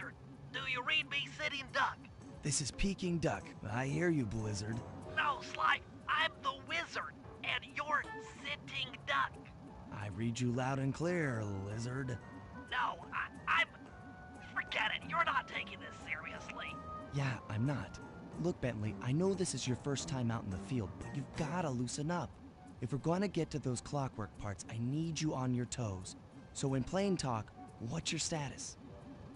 Blizzard. Do you read me, Sitting Duck? This is Peking Duck. I hear you, Blizzard. No, Sly, I'm the wizard, and you're Sitting Duck. I read you loud and clear, Lizard. No, I'm... Forget it, you're not taking this seriously. Yeah, I'm not. Look, Bentley, I know this is your first time out in the field, but you've gotta loosen up. If we're gonna get to those clockwork parts, I need you on your toes. So in plain talk, what's your status?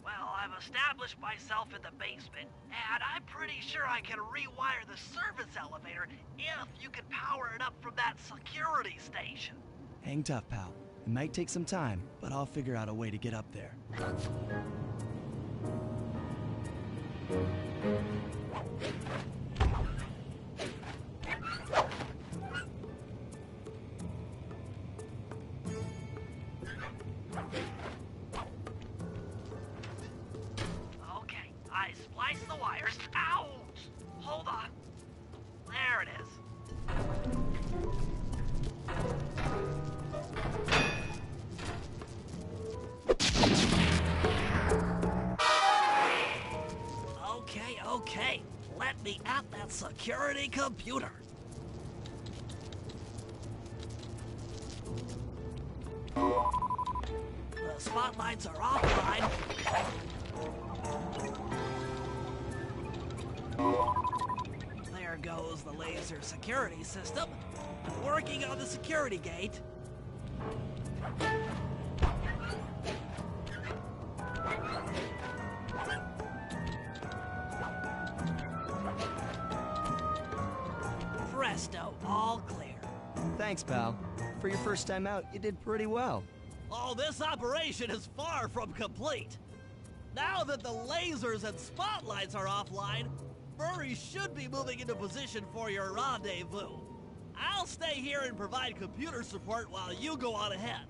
Well, I've established myself in the basement, and I'm pretty sure I can rewire the service elevator if you can power it up from that security station. Hang tough, pal. It might take some time, but I'll figure out a way to get up there. Okay, I spliced the wires. Ouch! Hold on. There it is. Okay. Let me at that security computer. The spotlights are offline. There goes the laser security system. Working on the security gate. Presto, all clear. Thanks, pal. For your first time out, you did pretty well. Oh, this operation is far from complete. Now that the lasers and spotlights are offline, Murray should be moving into position for your rendezvous. I'll stay here and provide computer support while you go on ahead.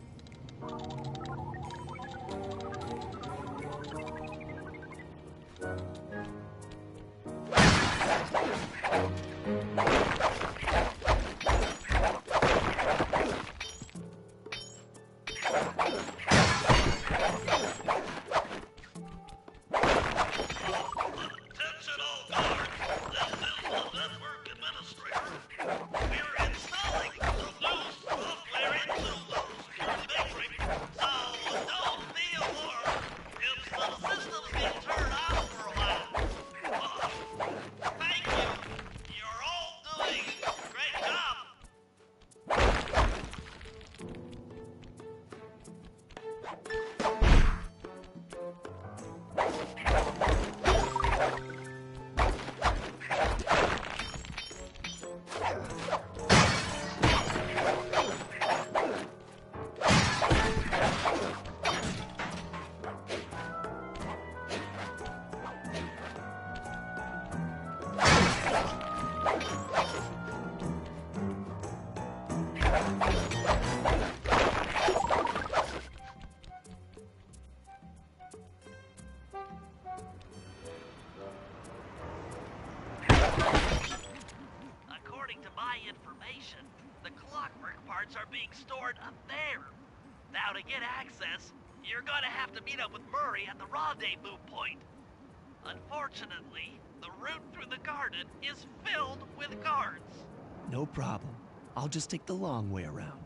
According to my information, the clockwork parts are being stored up there. Now to get access, you're gonna have to meet up with Murray at the rendezvous point. Unfortunately, the route through the garden is filled with guards. No problem. I'll just take the long way around.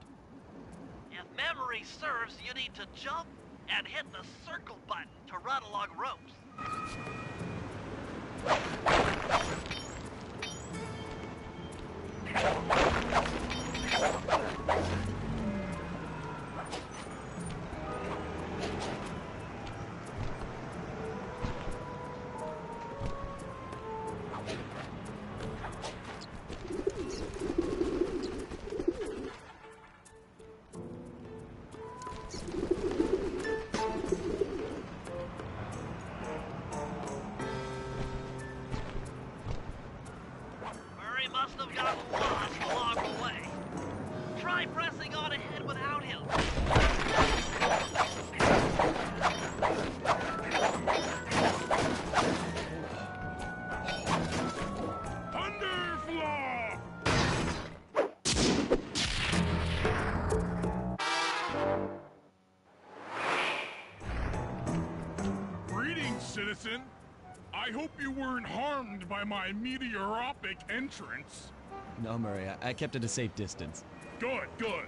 If memory serves, you need to jump and hit the circle button to run along ropes. Murray must have gotten lost along citizen. I hope you weren't harmed by my meteoropic entrance. No, Murray, I kept at a safe distance. Good, good.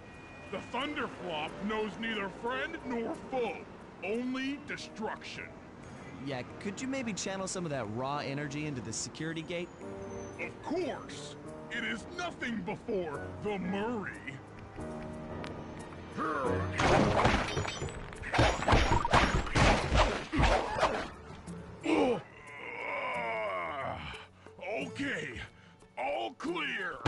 The Thunderflop knows neither friend nor foe, only destruction. Yeah, could you maybe channel some of that raw energy into the security gate? Of course. It is nothing before the Murray. Okay, all clear.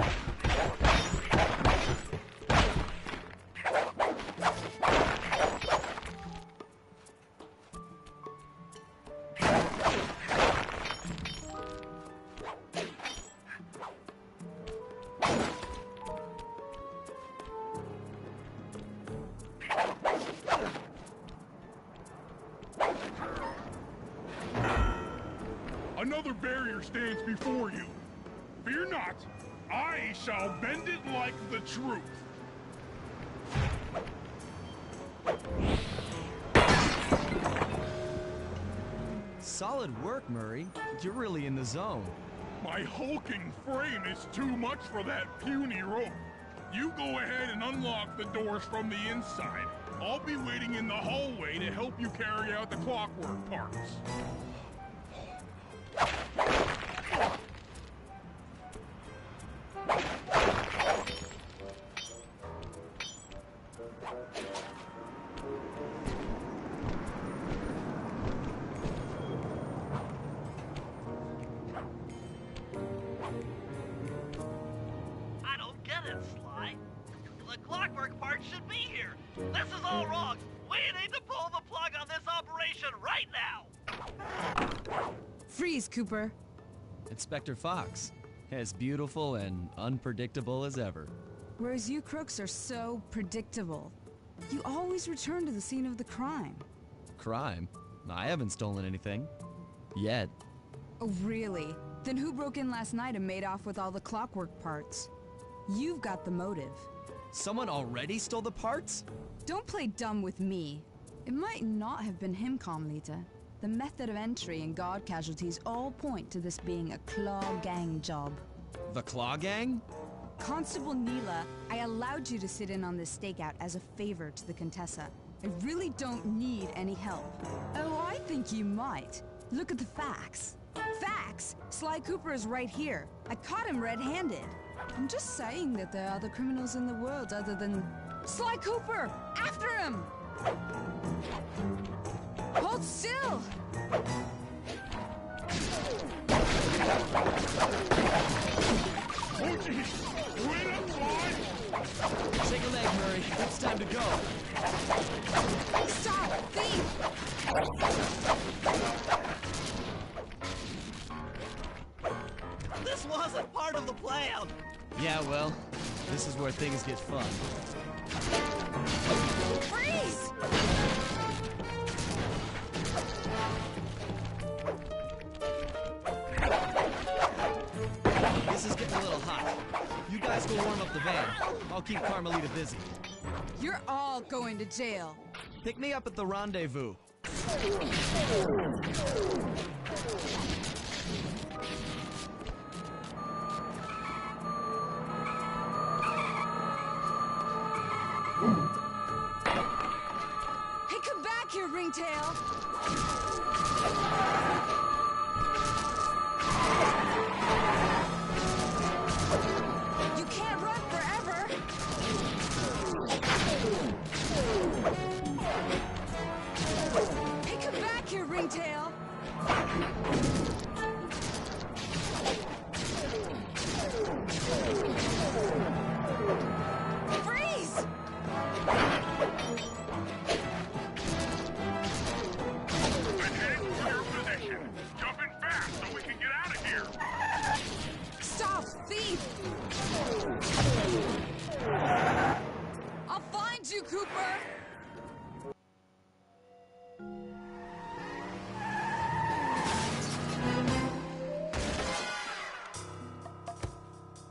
Another barrier stands before you. Fear not, I shall bend it like the truth. Solid work, Murray. You're really in the zone. My hulking frame is too much for that puny rope. You go ahead and unlock the doors from the inside. I'll be waiting in the hallway to help you carry out the clockwork parts. I don't get it, Sly. The clockwork part should be here. This is all wrong. We need to pull the plug on this operation right now. Freeze, Cooper. Inspector Fox. As beautiful and unpredictable as ever. Whereas you crooks are so predictable. You always return to the scene of the crime. Crime? I haven't stolen anything. Yet. Oh, really? Then who broke in last night and made off with all the clockwork parts? You've got the motive. Someone already stole the parts? Don't play dumb with me. It might not have been him, Carmelita. The method of entry and guard casualties all point to this being a Claw Gang job. The Claw Gang? Constable Neela, I allowed you to sit in on this stakeout as a favor to the Contessa. I really don't need any help. Oh, I think you might. Look at the facts. Facts? Sly Cooper is right here. I caught him red-handed. I'm just saying that there are other criminals in the world other than... Sly Cooper! After him! Hold still! Oh, geez. Wait up, Sly! Take a leg, Murray. It's time to go. Stop! Thief! This wasn't part of the plan. Yeah, well, this is where things get fun. Freeze! This is getting a little hot. You guys go warm up the van. I'll keep Carmelita busy. You're all going to jail. Pick me up at the rendezvous. Hey, come back here, Ringtail! You can't run forever! Hey, come back here, Ringtail! Freeze! I'm heading for your position. Jumping fast so we can get out of here. Stop, thief! I'll find you, Cooper!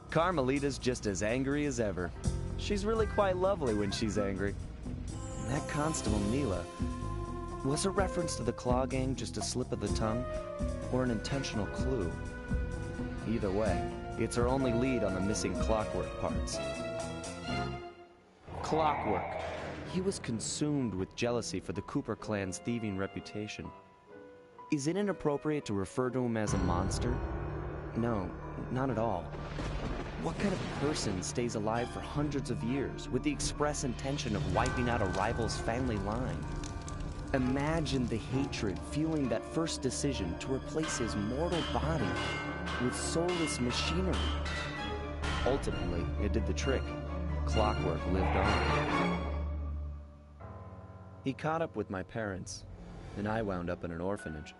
Carmelita's just as angry as ever. She's really quite lovely when she's angry. And that Constable Neela, Was a reference to the Claw Gang just a slip of the tongue, or an intentional clue? Either way, it's our only lead on the missing Clockwork parts. Clockwork. He was consumed with jealousy for the Cooper clan's thieving reputation. Is it inappropriate to refer to him as a monster? No, not at all. What kind of person stays alive for hundreds of years with the express intention of wiping out a rival's family line? Imagine the hatred fueling that first decision to replace his mortal body with soulless machinery. Ultimately, it did the trick. Clockwork lived on. He caught up with my parents, and I wound up in an orphanage.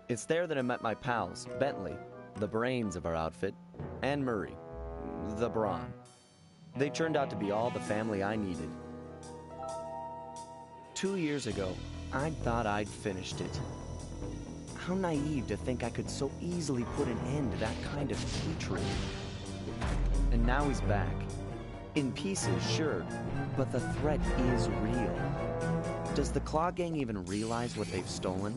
It's there that I met my pals, Bentley, the brains of our outfit, and Murray, the brawn. They turned out to be all the family I needed. 2 years ago, I thought I'd finished it. How naive to think I could so easily put an end to that kind of hatred. And now he's back. In pieces, sure, but the threat is real. Does the Claw Gang even realize what they've stolen?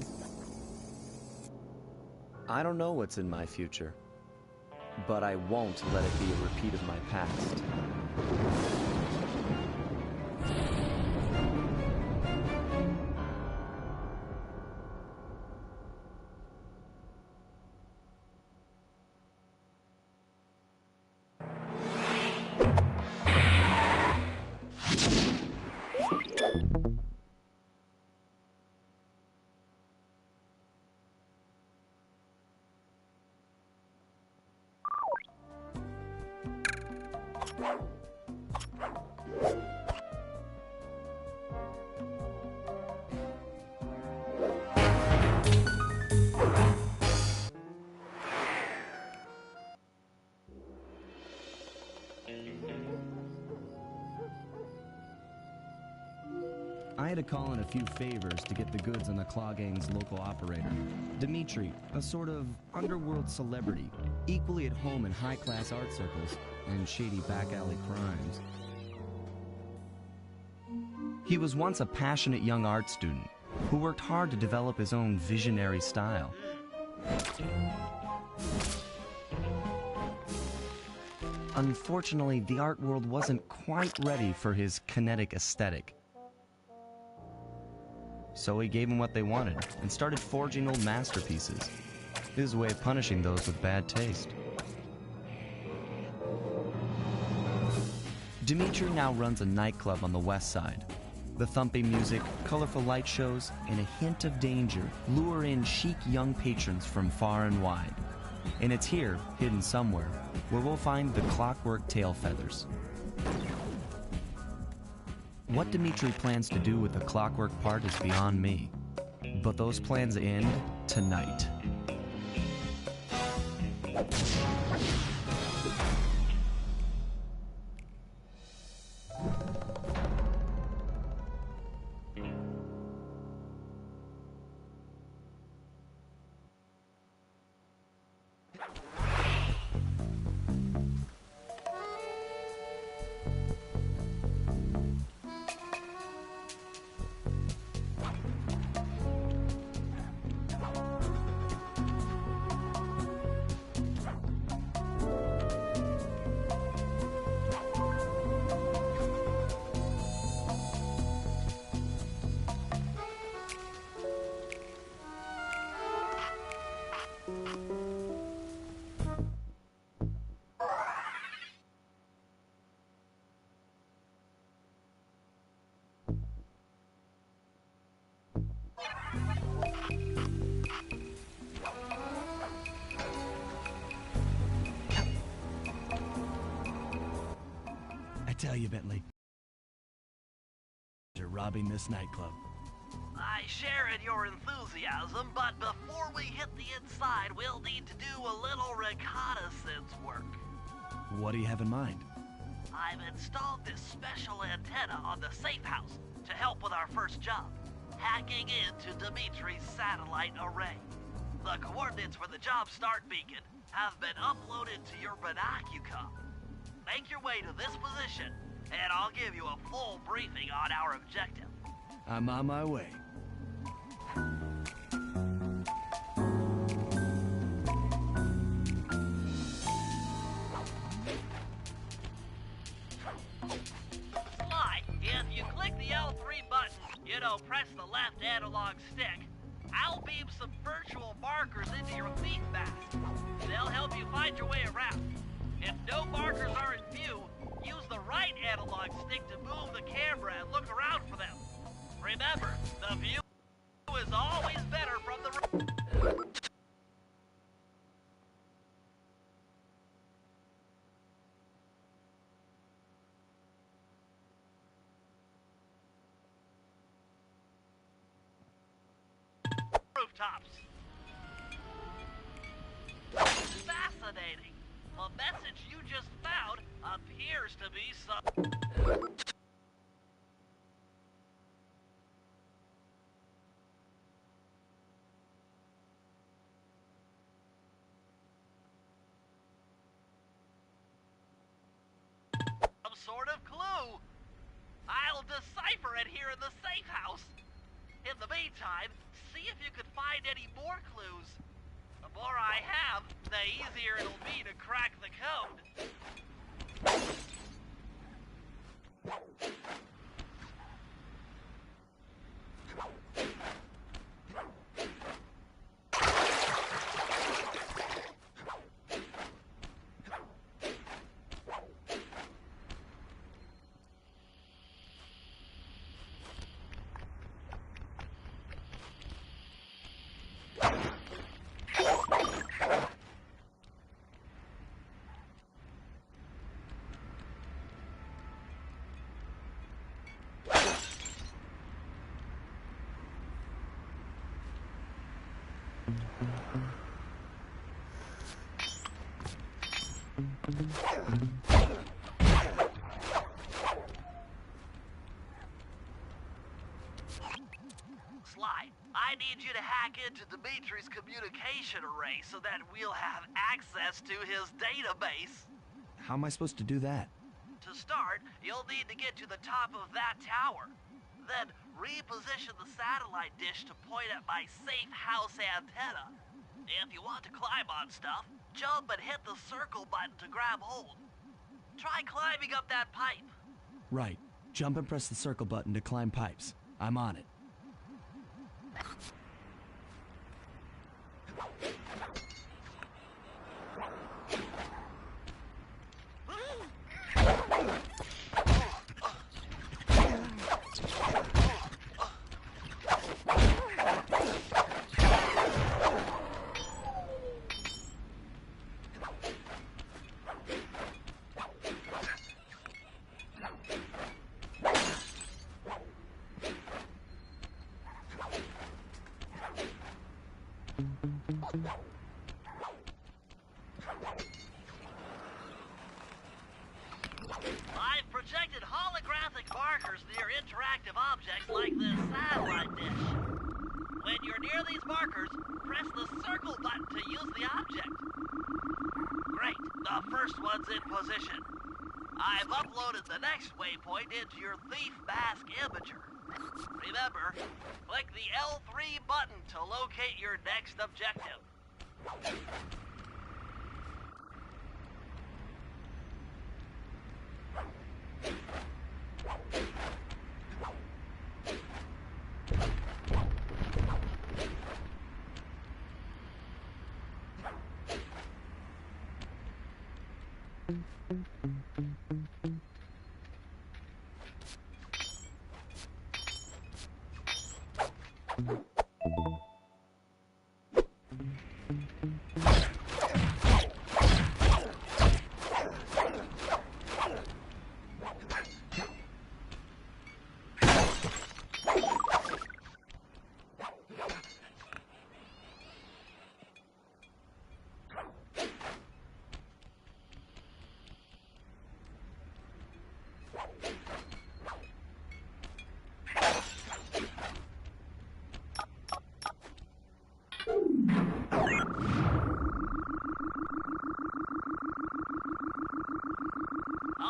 I don't know what's in my future, but I won't let it be a repeat of my past. I had to call in a few favors to get the goods on the Claw Gang's local operator, Dimitri, a sort of underworld celebrity, equally at home in high-class art circles and shady back-alley crimes. He was once a passionate young art student who worked hard to develop his own visionary style. Unfortunately, the art world wasn't quite ready for his kinetic aesthetic. So he gave them what they wanted and started forging old masterpieces. His way of punishing those with bad taste. Dimitri now runs a nightclub on the west side. The thumping music, colorful light shows, and a hint of danger lure in chic young patrons from far and wide. And it's here, hidden somewhere, where we'll find the Clockwork tail feathers. What Dimitri plans to do with the Clockwork part is beyond me. But those plans end tonight. I tell you, Bentley, you're robbing this nightclub. I share in your enthusiasm, but before we hit the inside, we'll need to do a little reconnaissance work. What do you have in mind? I've installed this special antenna on the safe house to help with our first job, hacking into Dimitri's satellite array. The coordinates for the job start beacon have been uploaded to your binocular. Make your way to this position, and I'll give you a full briefing on our objective. I'm on my way. analog stick, I'll beam some virtual markers into your thief mask. They'll help you find your way around. If no markers are in view, use the right analog stick to move the camera and look around for them. Remember, the view is always better from the rooftops. Fascinating. The message you just found appears to be some sort of clue. I'll decipher it here in the safe house. In the meantime, see if you can find any more clues. The more I have, the easier it'll be to crack the code. Sly, I need you to hack into Dimitri's communication array so that we'll have access to his database. How am I supposed to do that? To start, you'll need to get to the top of that tower. Then reposition the satellite dish to point at my safe house antenna. If you want to climb on stuff, jump and hit the circle button to grab hold. Try climbing up that pipe. Right. Jump and press the circle button to climb pipes. I'm on it. I've projected holographic markers near interactive objects like this satellite dish. When you're near these markers, press the circle button to use the object. Great, the first one's in position. I've uploaded the next waypoint into your thief mask imager. Remember, click the L3 button to locate your next objective.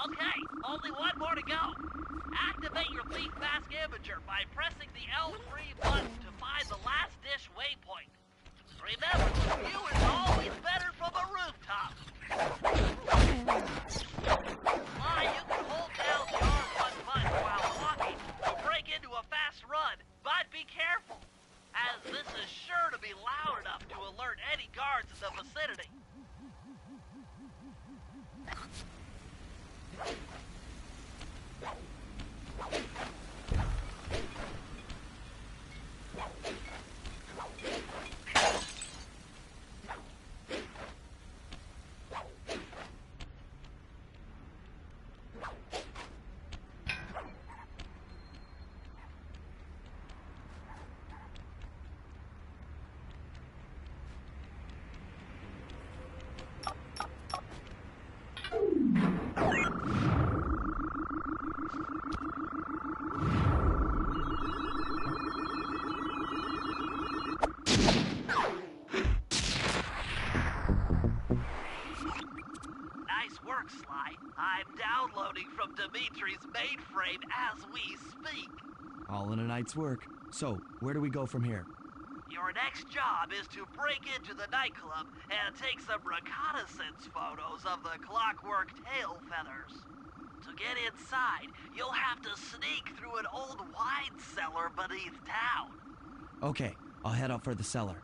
Okay, only one more to go. Activate your thief mask imager by pressing the L3 button to find the last dish waypoint. Remember, the view is always better from a rooftop. You can hold down the R1 button while walking to break into a fast run, but be careful. the vicinity. Sly. I'm downloading from Dimitri's mainframe as we speak. All in a night's work. So, where do we go from here? Your next job is to break into the nightclub and take some reconnaissance photos of the clockwork tail feathers. To get inside, you'll have to sneak through an old wine cellar beneath town. Okay, I'll head out for the cellar.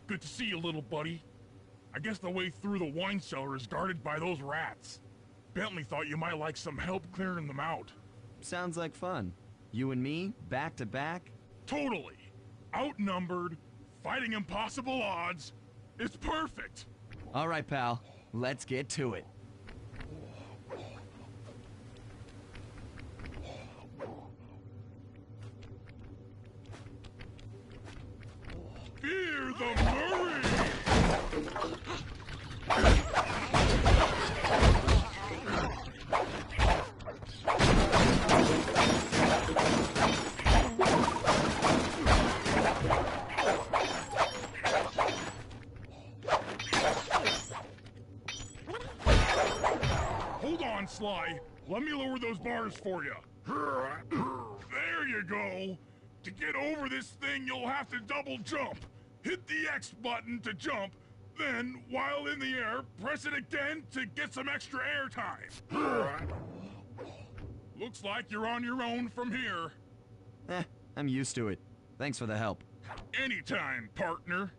Good to see you, little buddy. I guess the way through the wine cellar is guarded by those rats. Bentley thought you might like some help clearing them out. Sounds like fun. You and me, back to back? Totally. Outnumbered, fighting impossible odds. It's perfect. All right, pal. Let's get to it. Fear the Murray! Hold on, Sly. Let me lower those bars for you. There you go. To get over this thing, you'll have to double jump. Hit the X button to jump, then, while in the air, press it again to get some extra air time. Looks like you're on your own from here. I'm used to it. Thanks for the help. Anytime, partner.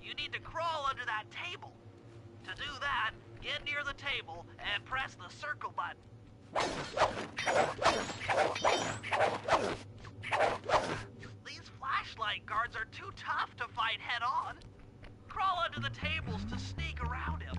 You need to crawl under that table. To do that, get near the table and press the circle button. These flashlight guards are too tough to fight head-on. Crawl under the tables to sneak around him.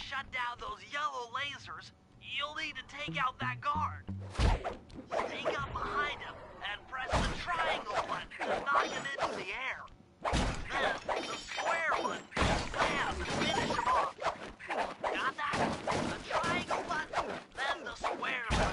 Shut down those yellow lasers, you'll need to take out that guard. Sneak up behind him and press the triangle button to knock him into the air. Then the square button to slam and finish him off. Got that? The triangle button, then the square button.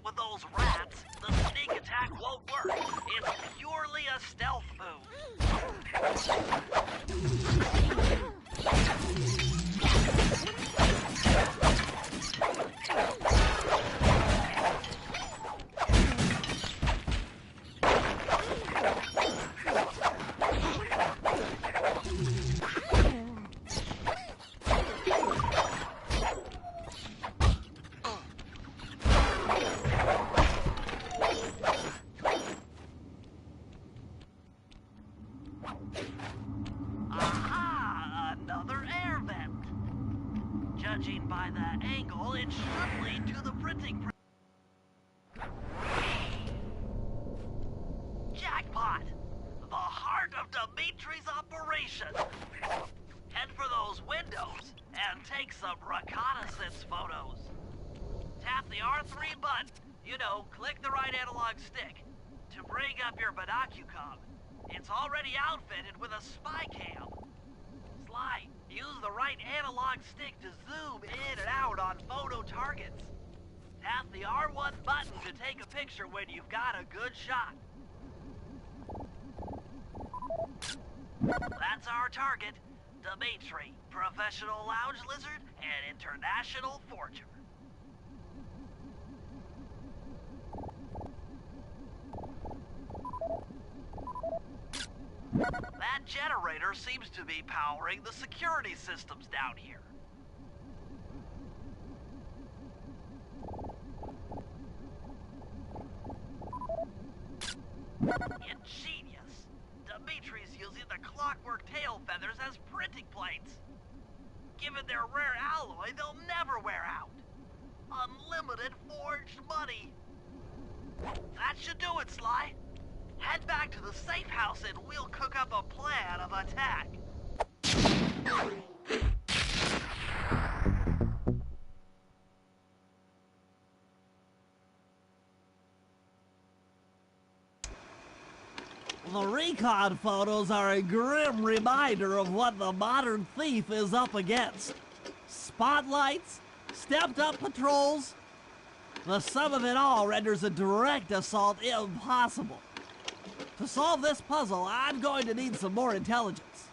With those rats, the sneak attack won't work. It's purely a stealth Judging by the angle, it should lead to the printing press. Jackpot! The heart of Dimitri's operation! Head for those windows and take some reconnaissance photos. Tap the R3 button, you know, click the right analog stick, to bring up your binocucom. It's already outfitted with a spy cam. Sly, use the right analog stick to zoom in and out on photo targets. Tap the R1 button to take a picture when you've got a good shot. That's our target, Dimitri, professional lounge lizard and international forger. That generator seems to be powering the security systems down here. Ingenious. Dimitri's using the clockwork tail feathers as printing plates. Given their rare alloy, they'll never wear out. Unlimited forged money. That should do it, Sly. Head back to the safe house and we'll cook up a plan of attack. The recon photos are a grim reminder of what the modern thief is up against. Spotlights, stepped-up patrols. The sum of it all renders a direct assault impossible. To solve this puzzle, I'm going to need some more intelligence.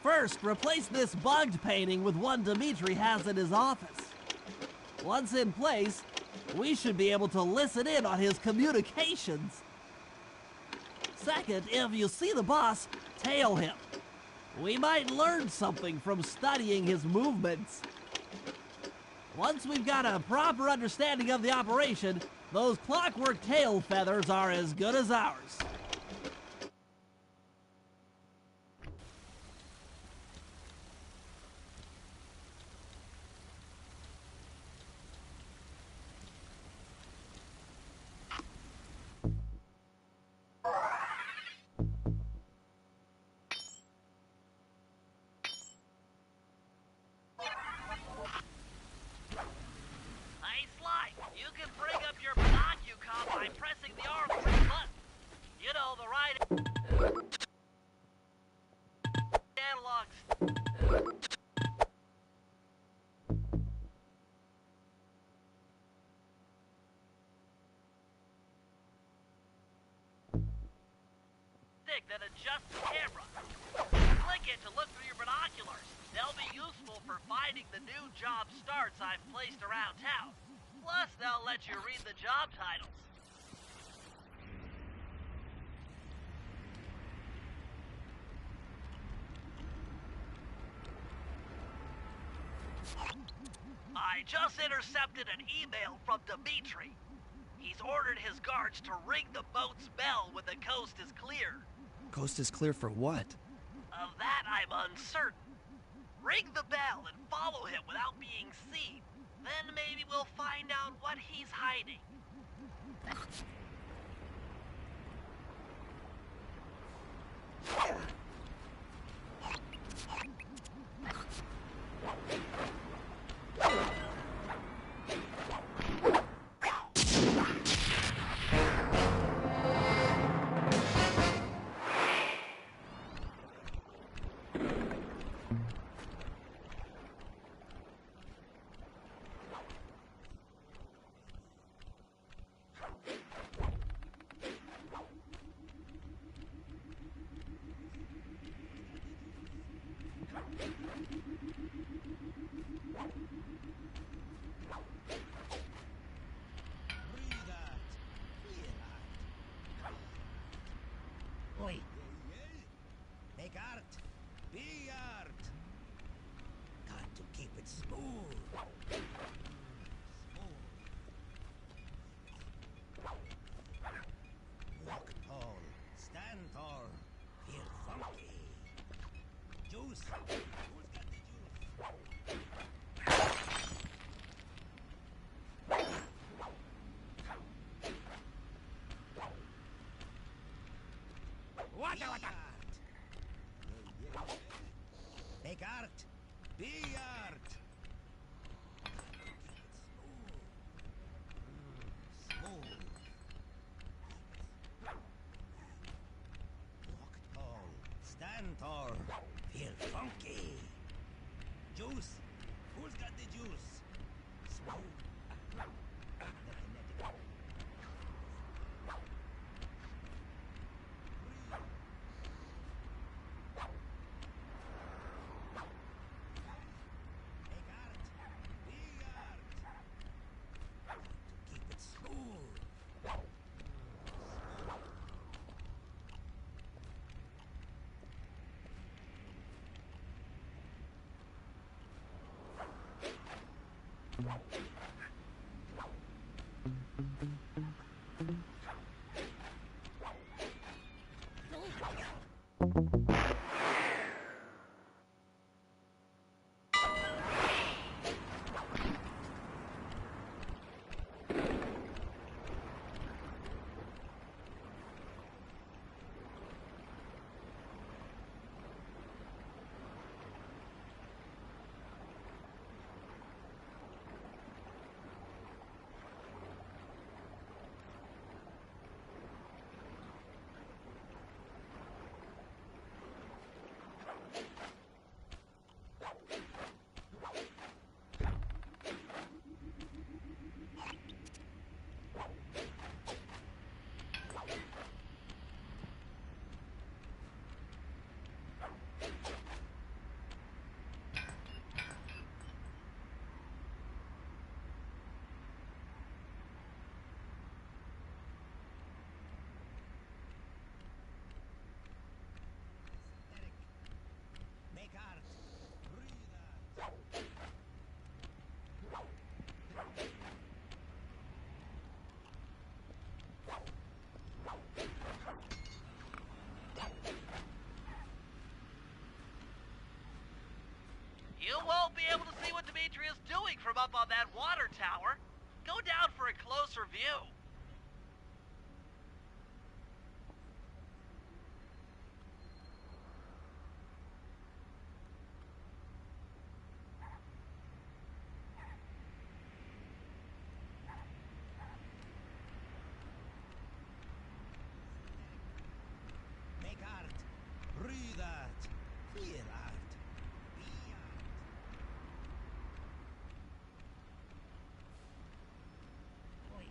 First, replace this bugged painting with one Dimitri has in his office. Once in place, we should be able to listen in on his communications. Second, if you see the boss, tail him. We might learn something from studying his movements. Once we've got a proper understanding of the operation, those clockwork tail feathers are as good as ours. stick that adjusts the camera. Click it to look through your binoculars. They'll be useful for finding the new job starts I've placed around town. Plus, they'll let you read the job titles. I just intercepted an email from Dimitri. He's ordered his guards to ring the boat's bell when the coast is clear. Coast is clear for what? Of that, I'm uncertain. Ring the bell and follow him without being seen. Then maybe we'll find out what he's hiding. Oi. Make art. Be art. Got to keep it smooth. Walk tall. Stand tall. Feel funky. Juice. Who's got the juice? What? Make art. Be art. Smooth. Walk tall. Stand tall. Feel funky. Juice. Who's got the juice? Smooth. Make art. Breathe art. You won't be able to see what Dimitri is doing from up on that water tower. Go down for a closer view. Make art. Breathe art. Feel art. Be art. Oi.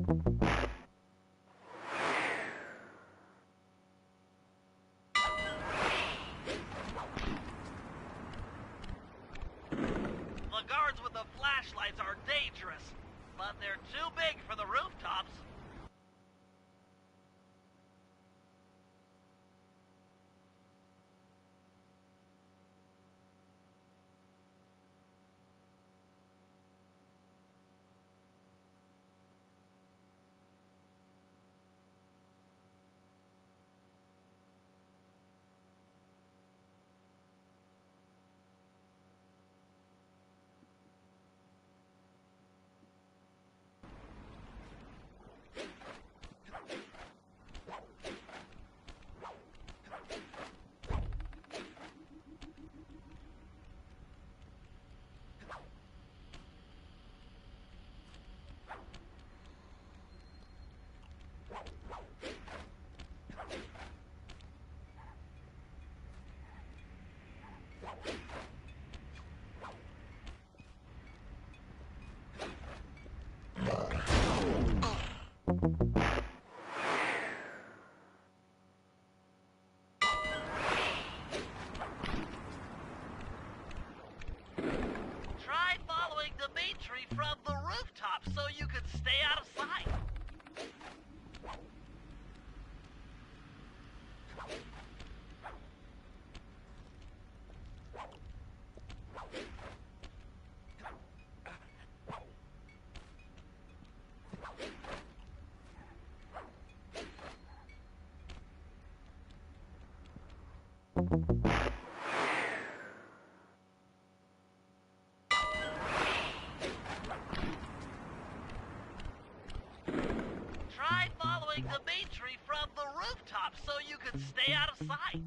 The guards with the flashlights are dangerous, but they're too big for the rooftops. Try following Dimitri from the rooftop so you can stay out of sight. Try following Dimitri from the rooftop so you can stay out of sight.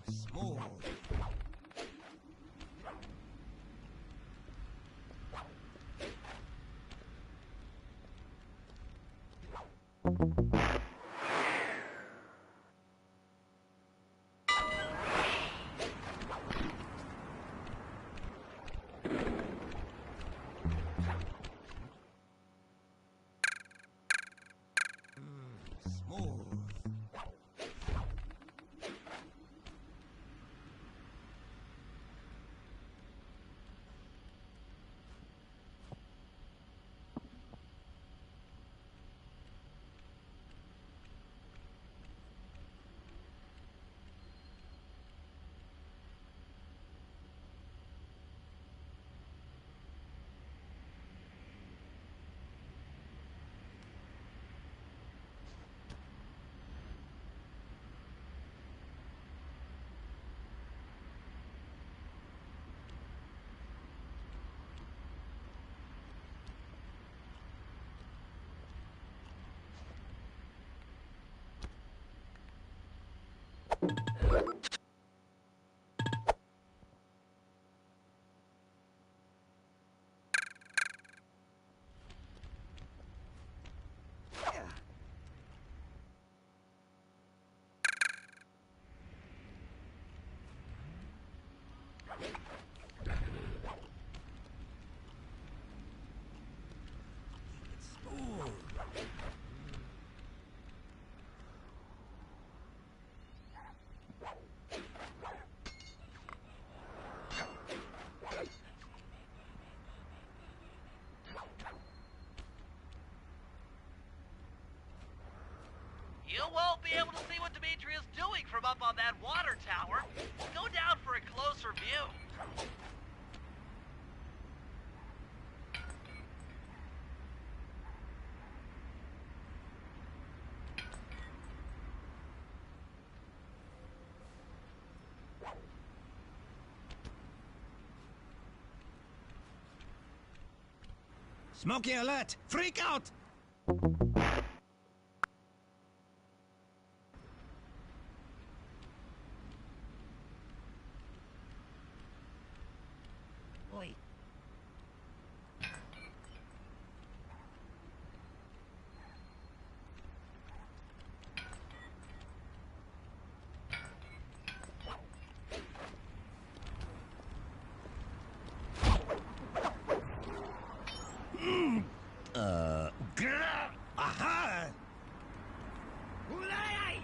Smooth. Smooth. You won't be able to see what Dimitri is doing from up on that water tower. Go down for a closer view. Smokey alert! Freak out! Oi. Aha! Ulay!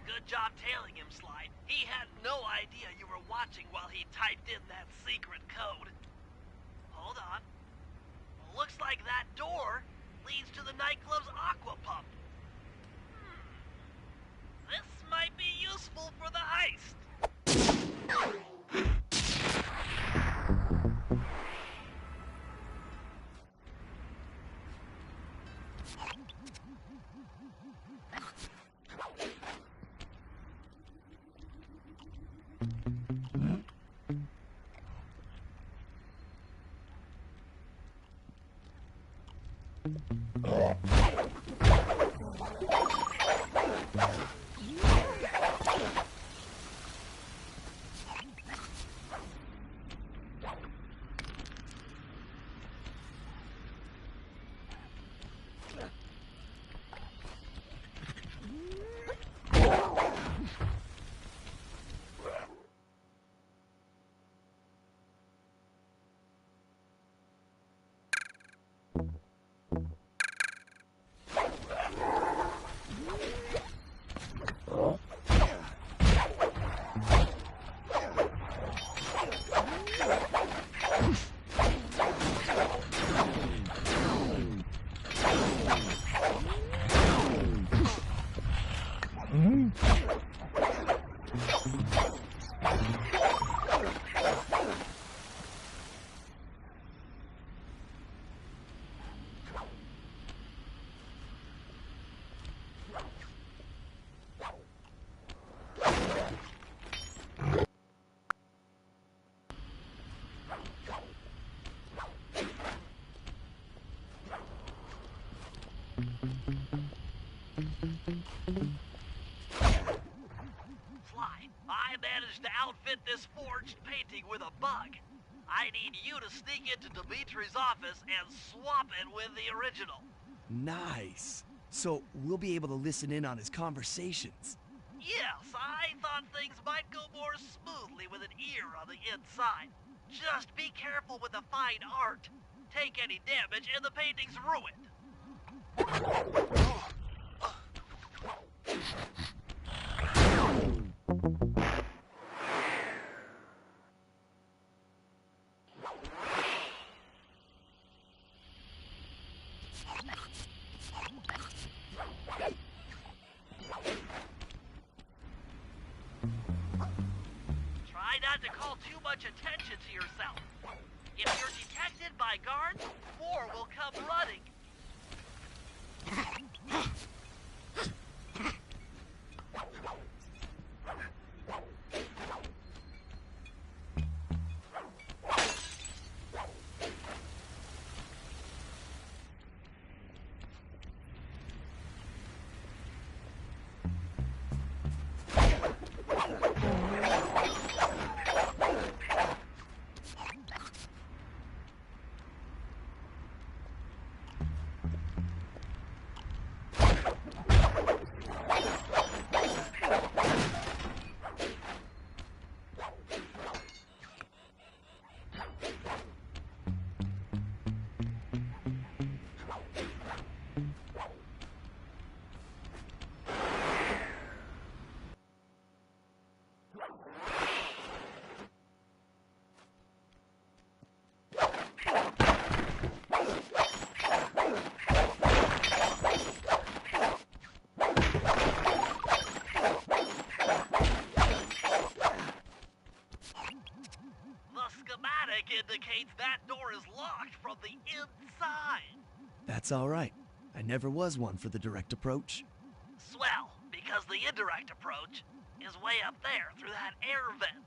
Good job tailing him, Slide. He had no idea you were watching while he typed in that secret code. Hold on. Looks like that door leads to the nightclub's aqua pump. This might be useful for the heist. Fly, I managed to outfit this forged painting with a bug. I need you to sneak into Dimitri's office and swap it with the original. Nice. So we'll be able to listen in on his conversations. Yes, I thought things might go more smoothly with an ear on the inside. Just be careful with the fine art. Take any damage and the painting's ruined. Try not to call too much attention to yourself. If you're detected by guards, more will come running. from the inside. That's all right. I never was one for the direct approach. Swell, because the indirect approach is way up there through that air vent.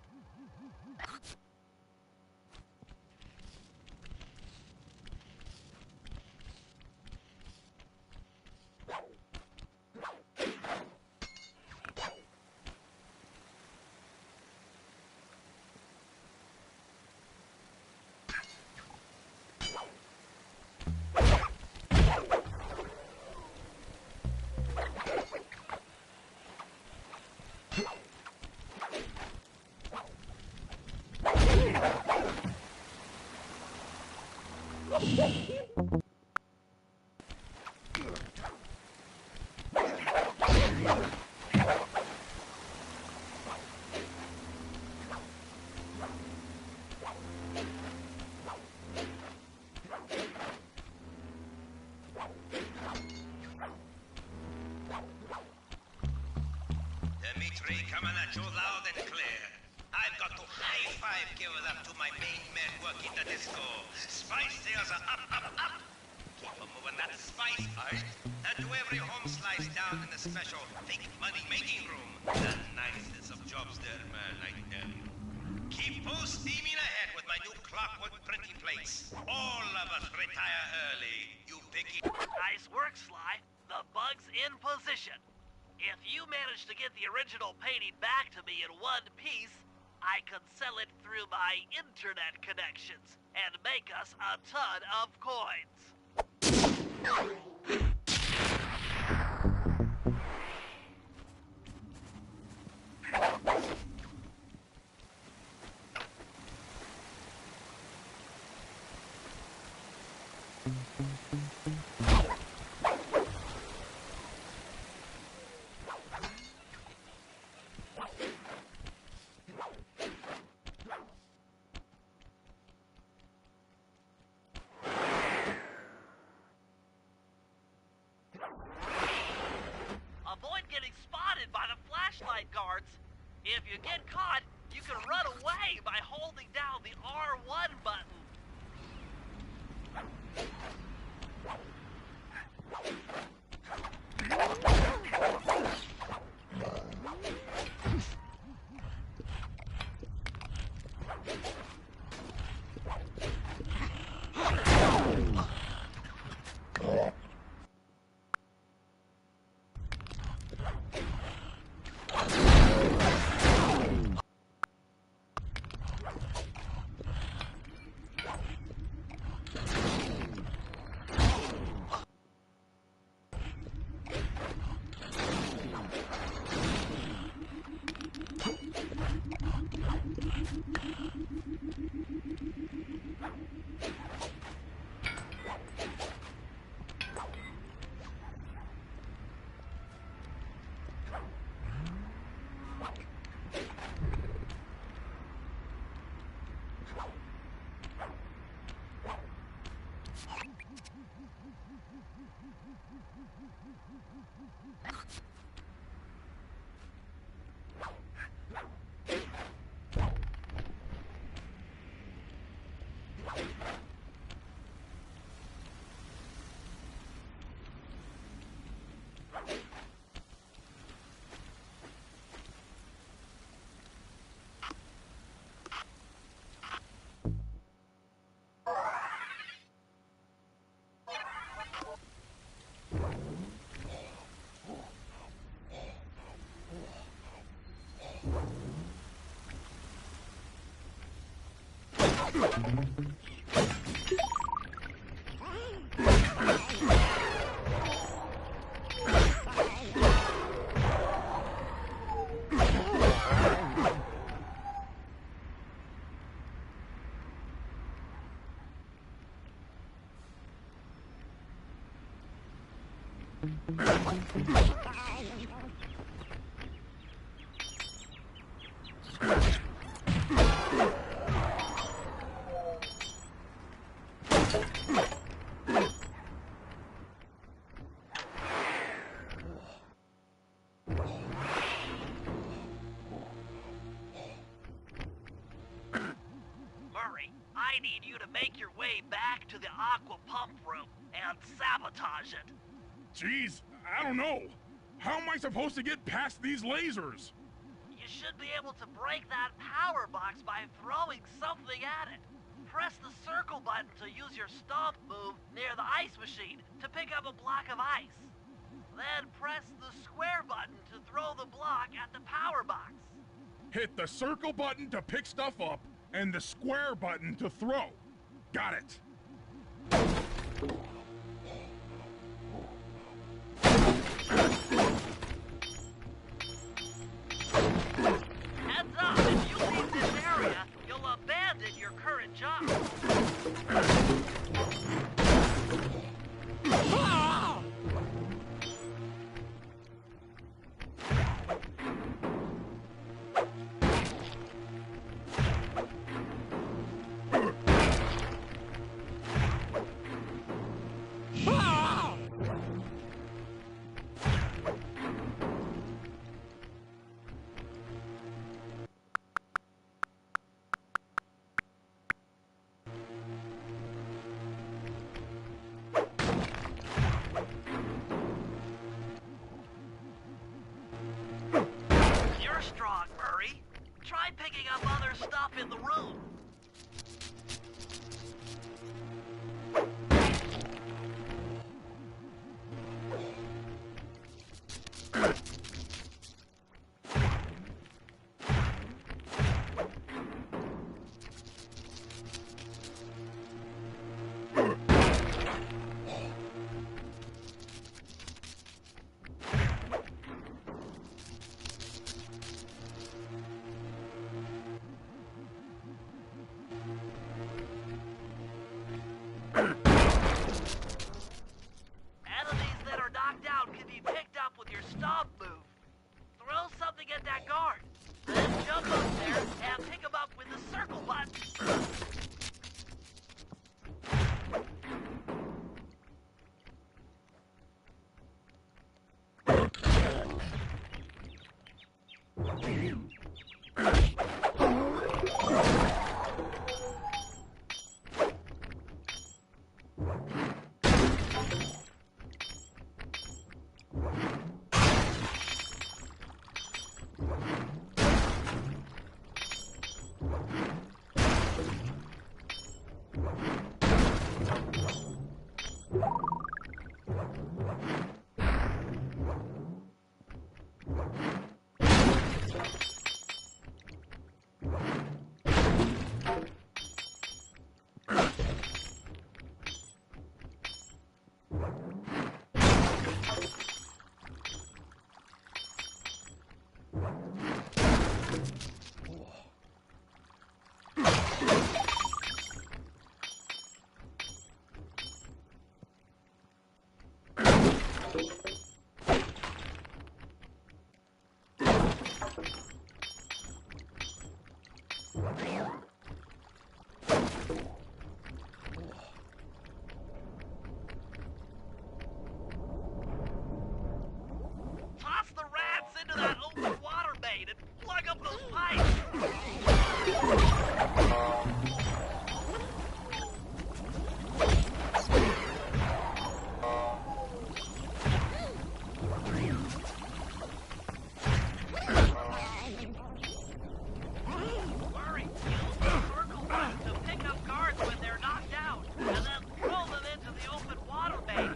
Dimitri, coming at you loud and clear. I've got to high-five give it up to my main man working the disco. Spice sales are up, up, up. Keep on moving that spice, right? And to every home slice down in the special fake money-making room. The nicest of jobs there, man, I tell you. Keep on steaming ahead with my new clockwork printing plates. All of us retire early, you picky. Nice work, Sly. The bug's in position. If you manage to get the original painting back to me in one piece, I can sell it through my internet connections and make us a ton of coins. Avoid getting spotted by the flashlight guards. If you get caught, you can run away by holding down the R1 button. Murray, I need you to make your way back to the the aqua pump room and sabotage it. Jeez, I don't know. How am I supposed to get past these lasers? You should be able to break that power box by throwing something at it. Press the circle button to use your stomp move near the ice machine to pick up a block of ice. Then press the square button to throw the block at the power box. Hit the circle button to pick stuff up and the square button to throw. Got it. Heads up, if you leave this area, you'll abandon your current job. You're strong, Murray. Try picking up other stuff in the room. Enemies that are knocked out can be picked up with your stomp move. Throw something at that guard, then jump up there and pick him up with the circle button. Toss the rats into that open water main and plug up those pipes. Murray, use the circle button to pick up guards when they're knocked out, and then throw them into the open water main.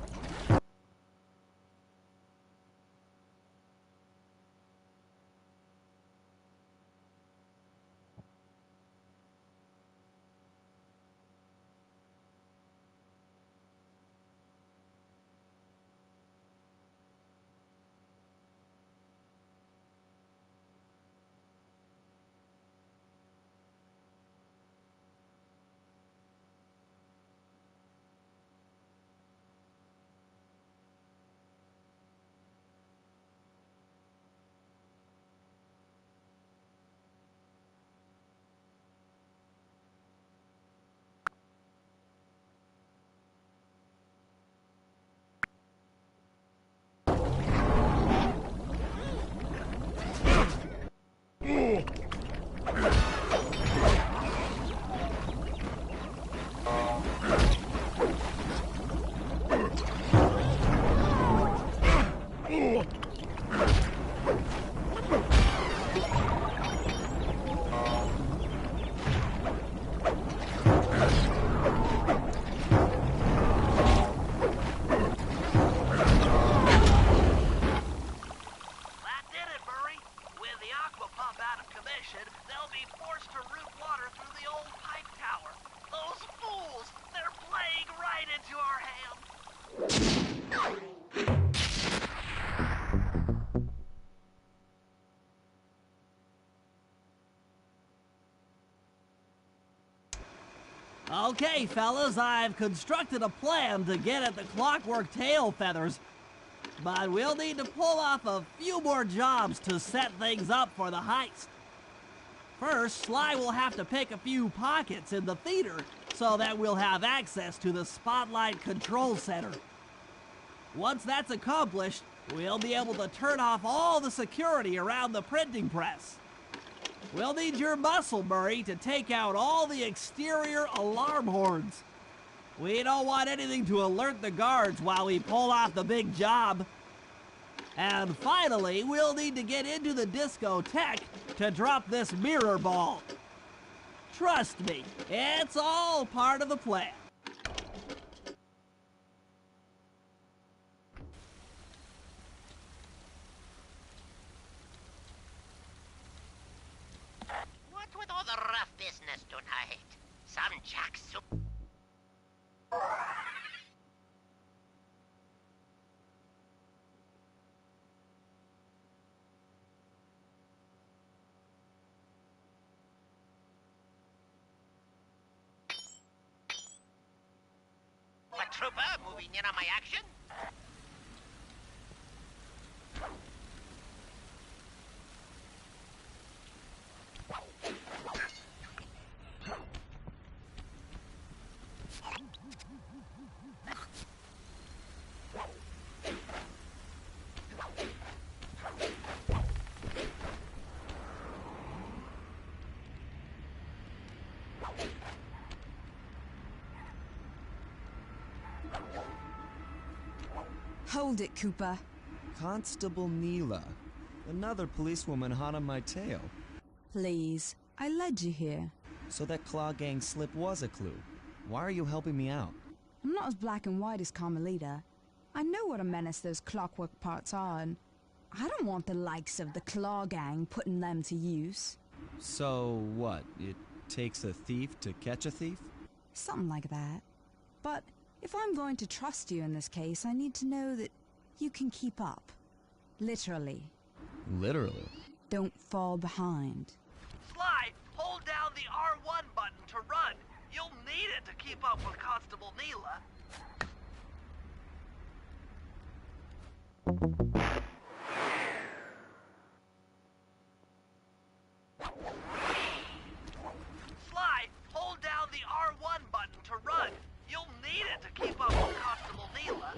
Okay, fellas, I've constructed a plan to get at the clockwork tail feathers, but we'll need to pull off a few more jobs to set things up for the heist. First, Sly will have to pick a few pockets in the theater so that we'll have access to the Spotlight Control Center. Once that's accomplished, we'll be able to turn off all the security around the printing press. We'll need your muscle, Murray, to take out all the exterior alarm horns. We don't want anything to alert the guards while we pull off the big job. And finally, we'll need to get into the discotheque to drop this mirror ball. Trust me, it's all part of the plan. What with all the rough business tonight? Some jack soup. A trooper moving in on my action? Hold it, Cooper. Constable Neela. Another policewoman hot on my tail. Please, I led you here. So that Claw Gang slip was a clue. Why are you helping me out? I'm not as black and white as Carmelita. I know what a menace those clockwork parts are, and I don't want the likes of the Claw Gang putting them to use. So what? It takes a thief to catch a thief? Something like that. But if I'm going to trust you in this case, I need to know that you can keep up. Literally. Literally? Don't fall behind. Sly, hold down the R1 button to run. You'll need it to keep up with Constable Neela. Sly, hold down the R1 button to run. You'll need it to keep up with Constable Neela.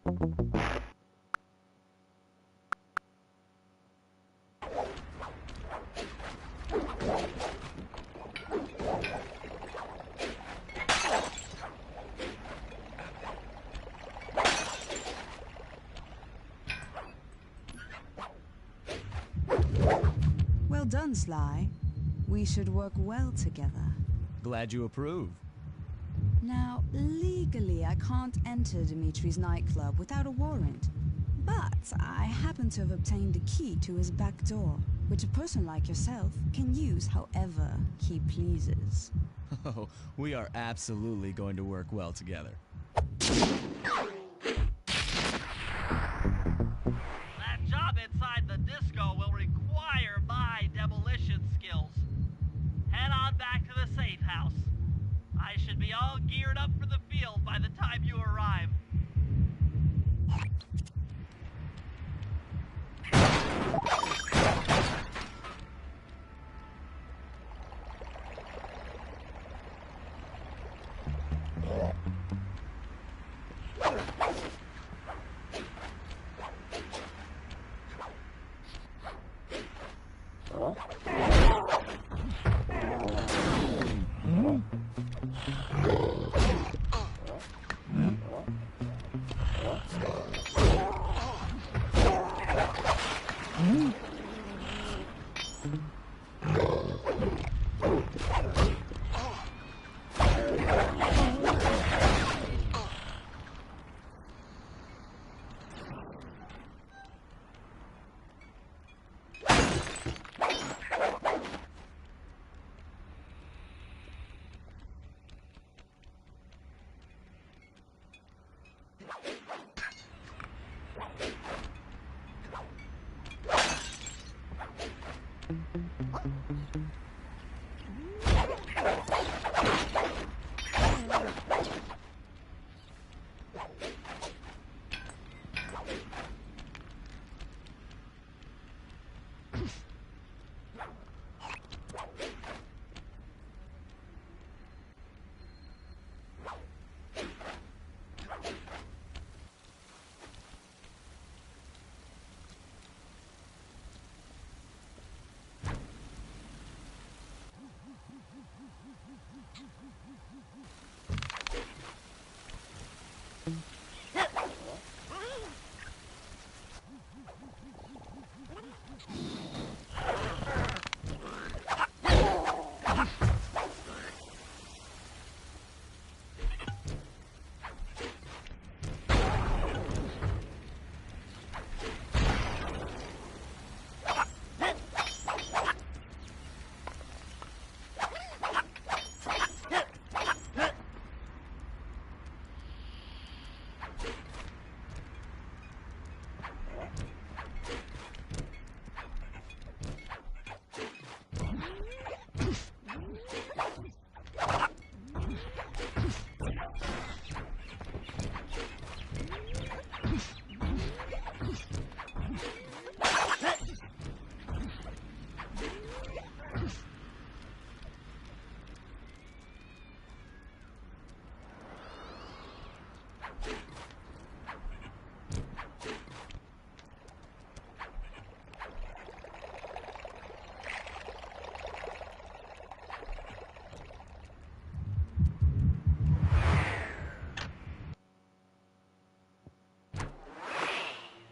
Well done, Sly. We should work well together. Glad you approve. Now, legally, I can't enter Dimitri's nightclub without a warrant. But I happen to have obtained a key to his back door, which a person like yourself can use however he pleases. Oh, we are absolutely going to work well together. That job inside the disco will require my demolition skills. Head on back to the safe house. I should be all geared up for the field by the time you arrive.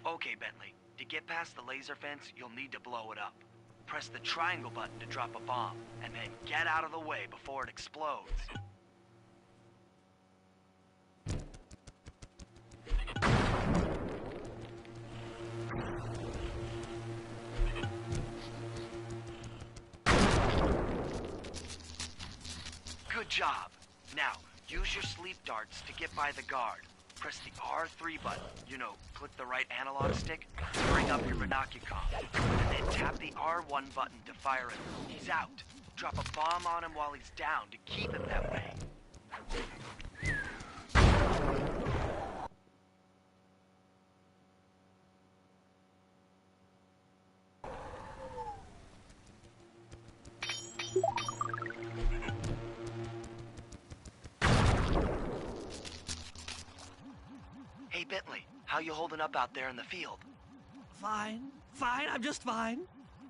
Okay, Bentley. To get past the laser fence, you'll need to blow it up. Press the triangle button to drop a bomb, and then get out of the way before it explodes. Good job. Now, use your sleep darts to get by the guard. Press the R3 button, click the right analog stick, bring up your binocular, and then tap the R1 button to fire him. He's out. Drop a bomb on him while he's down to keep him that way. How you holding up out there in the field? Fine, I'm just fine.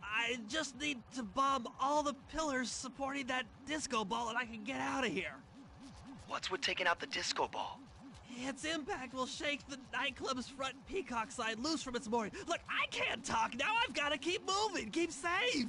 I just need to bomb all the pillars supporting that disco ball and I can get out of here. What's with taking out the disco ball? Its impact will shake the nightclub's front peacock sign loose from its mooring. Look, I can't talk now. I've got to keep moving, keep safe.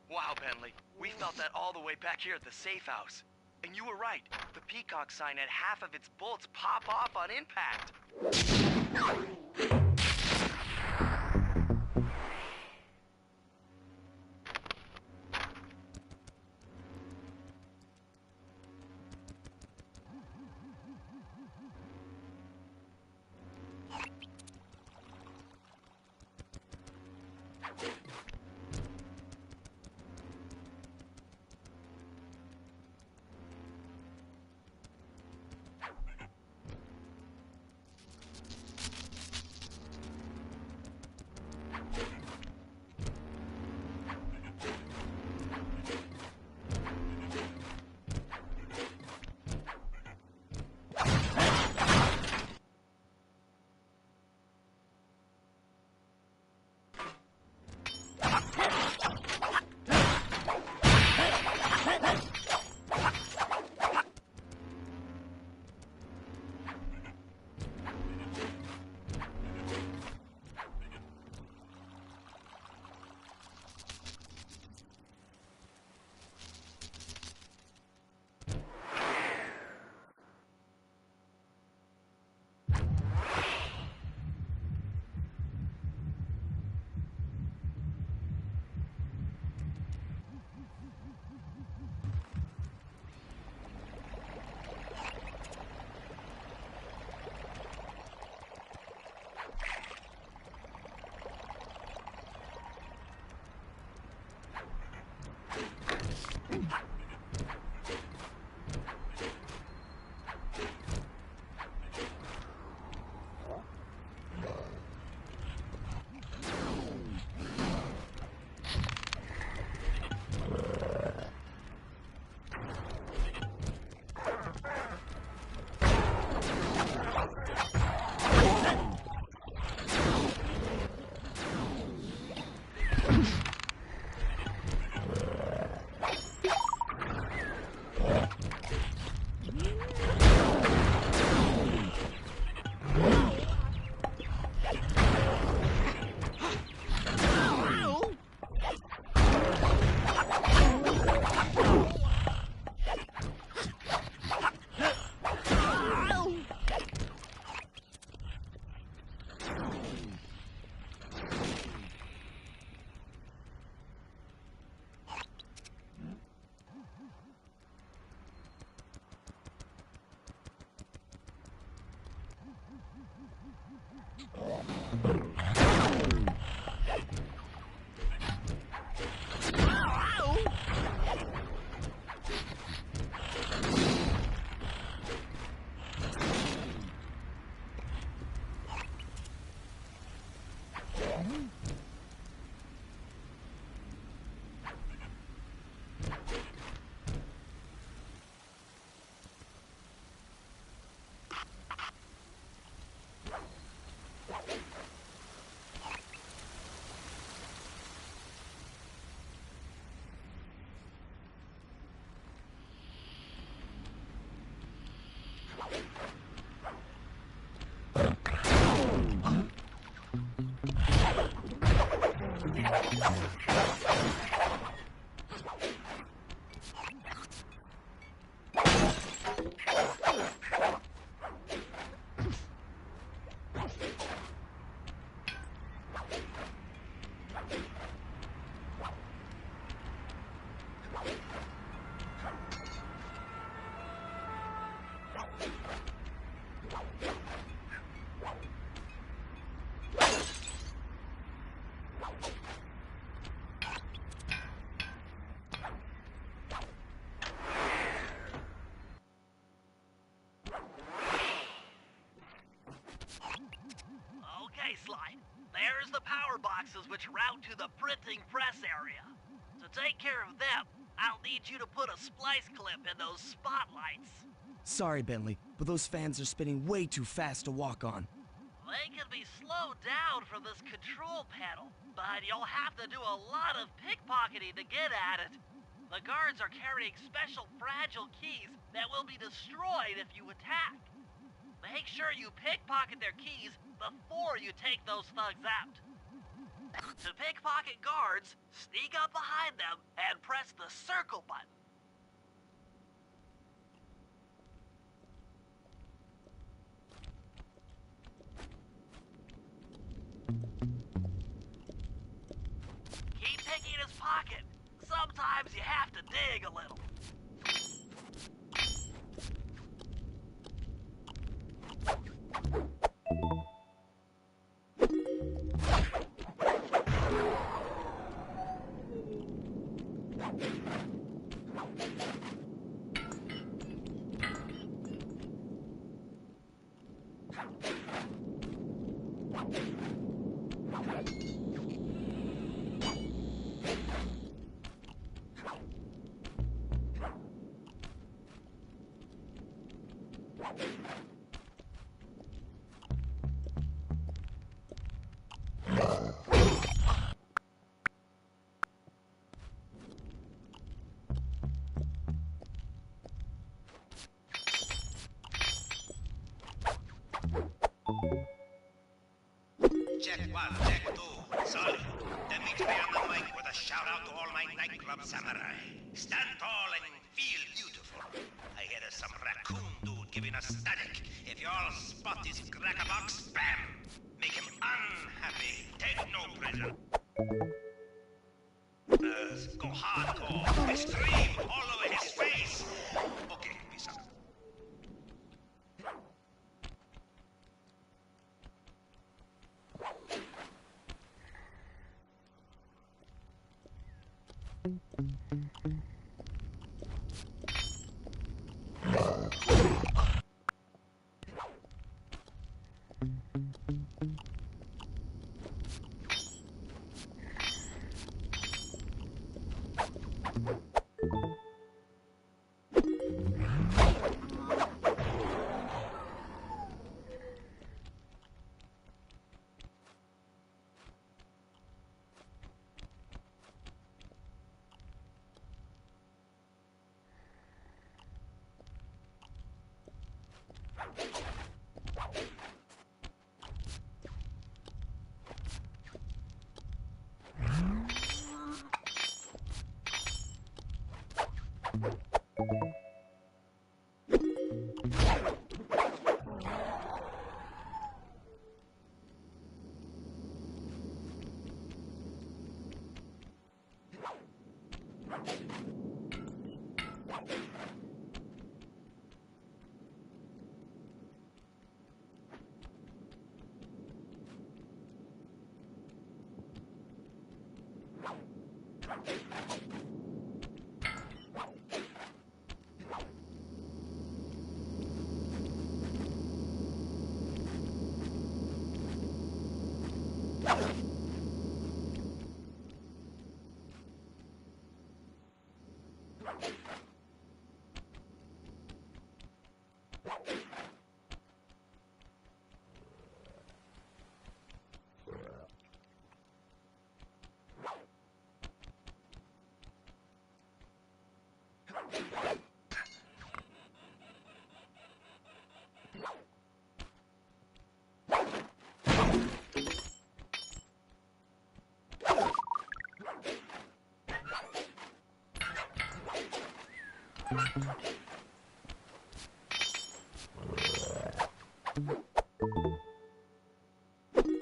Wow, Bentley, we felt that all the way back here at the safe house. And you were right, the peacock sign had half of its bolts pop off on impact. Okay, Slide. There's the power boxes which route to the printing press area. To take care of them, I'll need you to put a splice clip in those spotlights. Sorry, Bentley, but those fans are spinning way too fast to walk on. They can be slowed down from this control panel, but you'll have to do a lot of pickpocketing to get at it. The guards are carrying special fragile keys that will be destroyed if you attack. Make sure you pickpocket their keys before you take those thugs out. To pickpocket guards, sneak up behind them and press the circle button. Keep picking his pocket. Sometimes you have to dig a little. Check 1, check 2. Solid. Dimitri on the mic with a shout out to all my nightclub samurai. Stand tall and feel beautiful. I hear there's some raccoon dude giving us static. If you all spot this crackerbox, bam! Make him unhappy. Take no pleasure. Go hardcore. Extreme all over his face. Okay, peace out.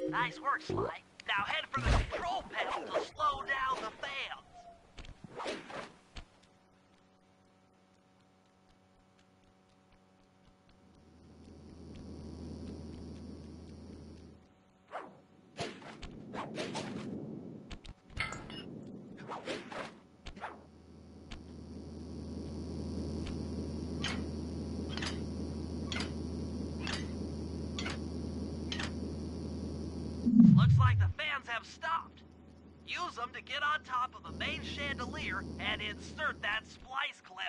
Nice work, Sly. Now head for the control panel to slow down the fans. Looks like the fans have stopped. Use them to get on top of the main chandelier and insert that splice clip.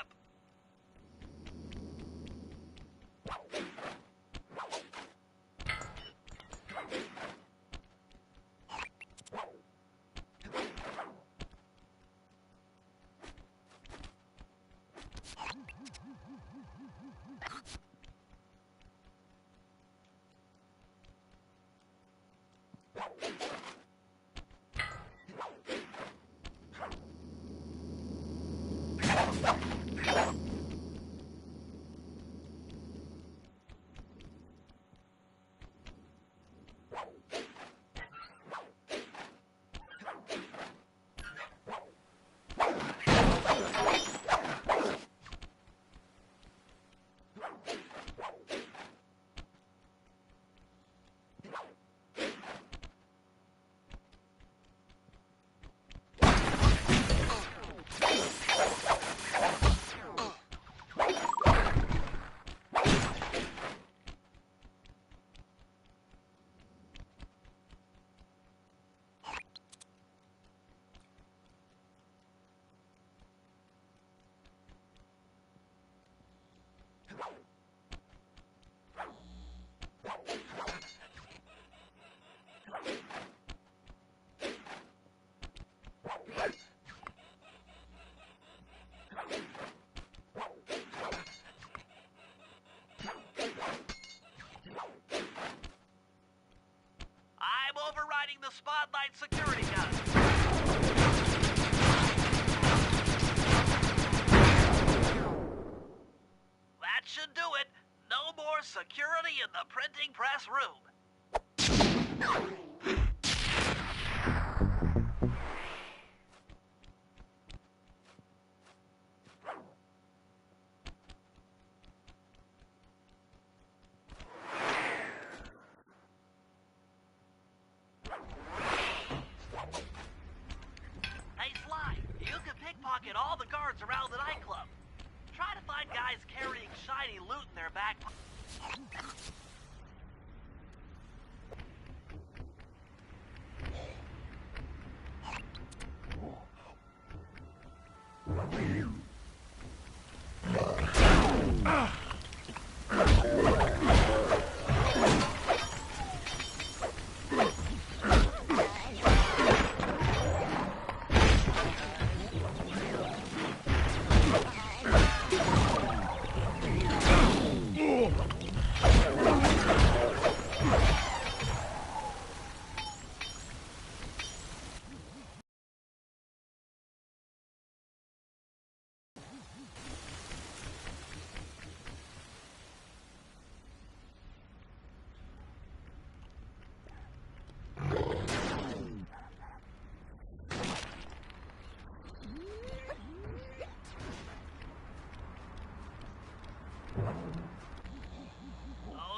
I'm overriding the spotlight security gun. That should do it. No more security in the printing press room. Hey, Sly, you can pickpocket all the guards around the nightclub. Try to find guys carrying shiny loot in their back pockets.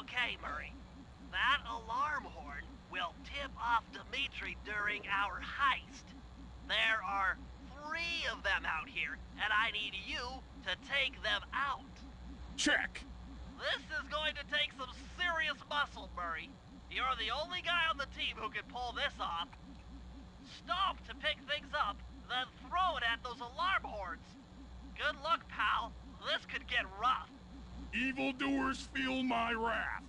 Okay, Murray. That alarm horn will tip off Dimitri during our heist. There are 3 of them out here, and I need you to take them out. Check. This is going to take some serious muscle, Murray. You're the only guy on the team who can pull this off. Stop to pick things up, then throw it at those alarm horns. Good luck, pal. This could get rough. Evildoers feel my wrath.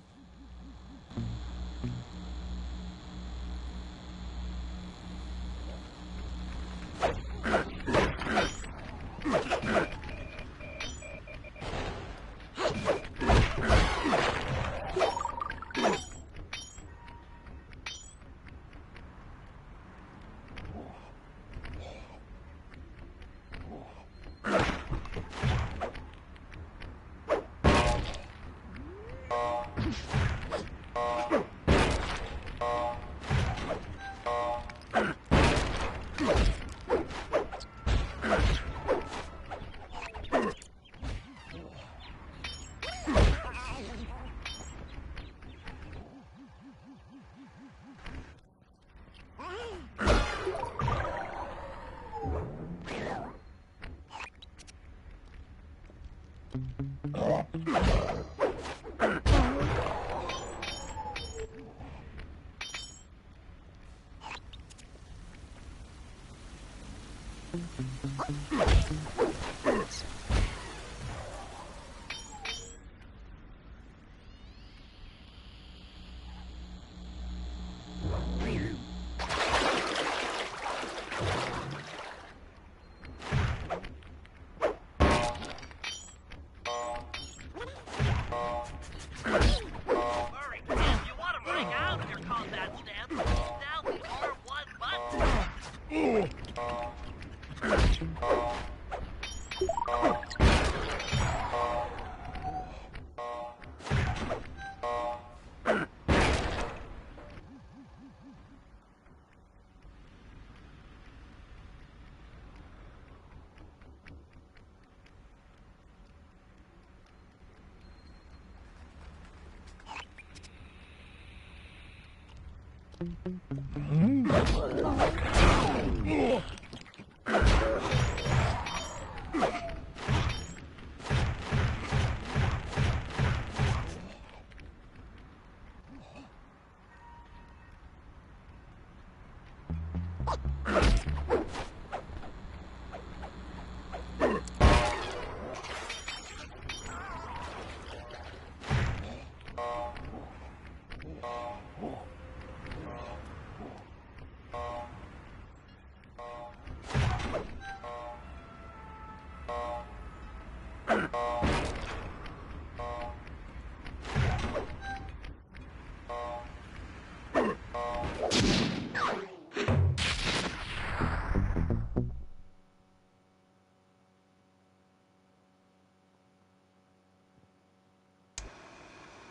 Murray, if you want to break out of your combat stance, hold down the R1 button.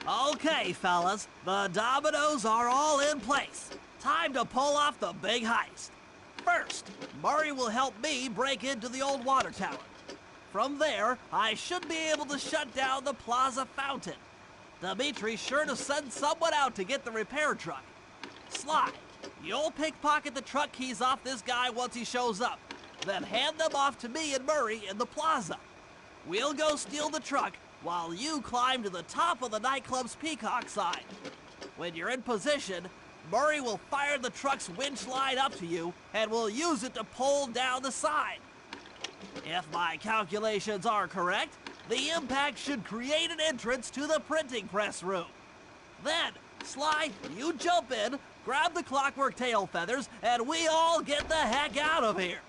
Okay, fellas, the dominoes are all in place. Time to pull off the big heist. First, Murray will help me break into the old water tower. From there, I should be able to shut down the plaza fountain. Dimitri's sure to send someone out to get the repair truck. Sly, you'll pickpocket the truck keys off this guy once he shows up, then hand them off to me and Murray in the plaza. We'll go steal the truck while you climb to the top of the nightclub's peacock sign. When you're in position, Murray will fire the truck's winch line up to you and will use it to pull down the sign. If my calculations are correct, the impact should create an entrance to the printing press room. Then, Sly, you jump in, grab the clockwork tail feathers, and we all get the heck out of here.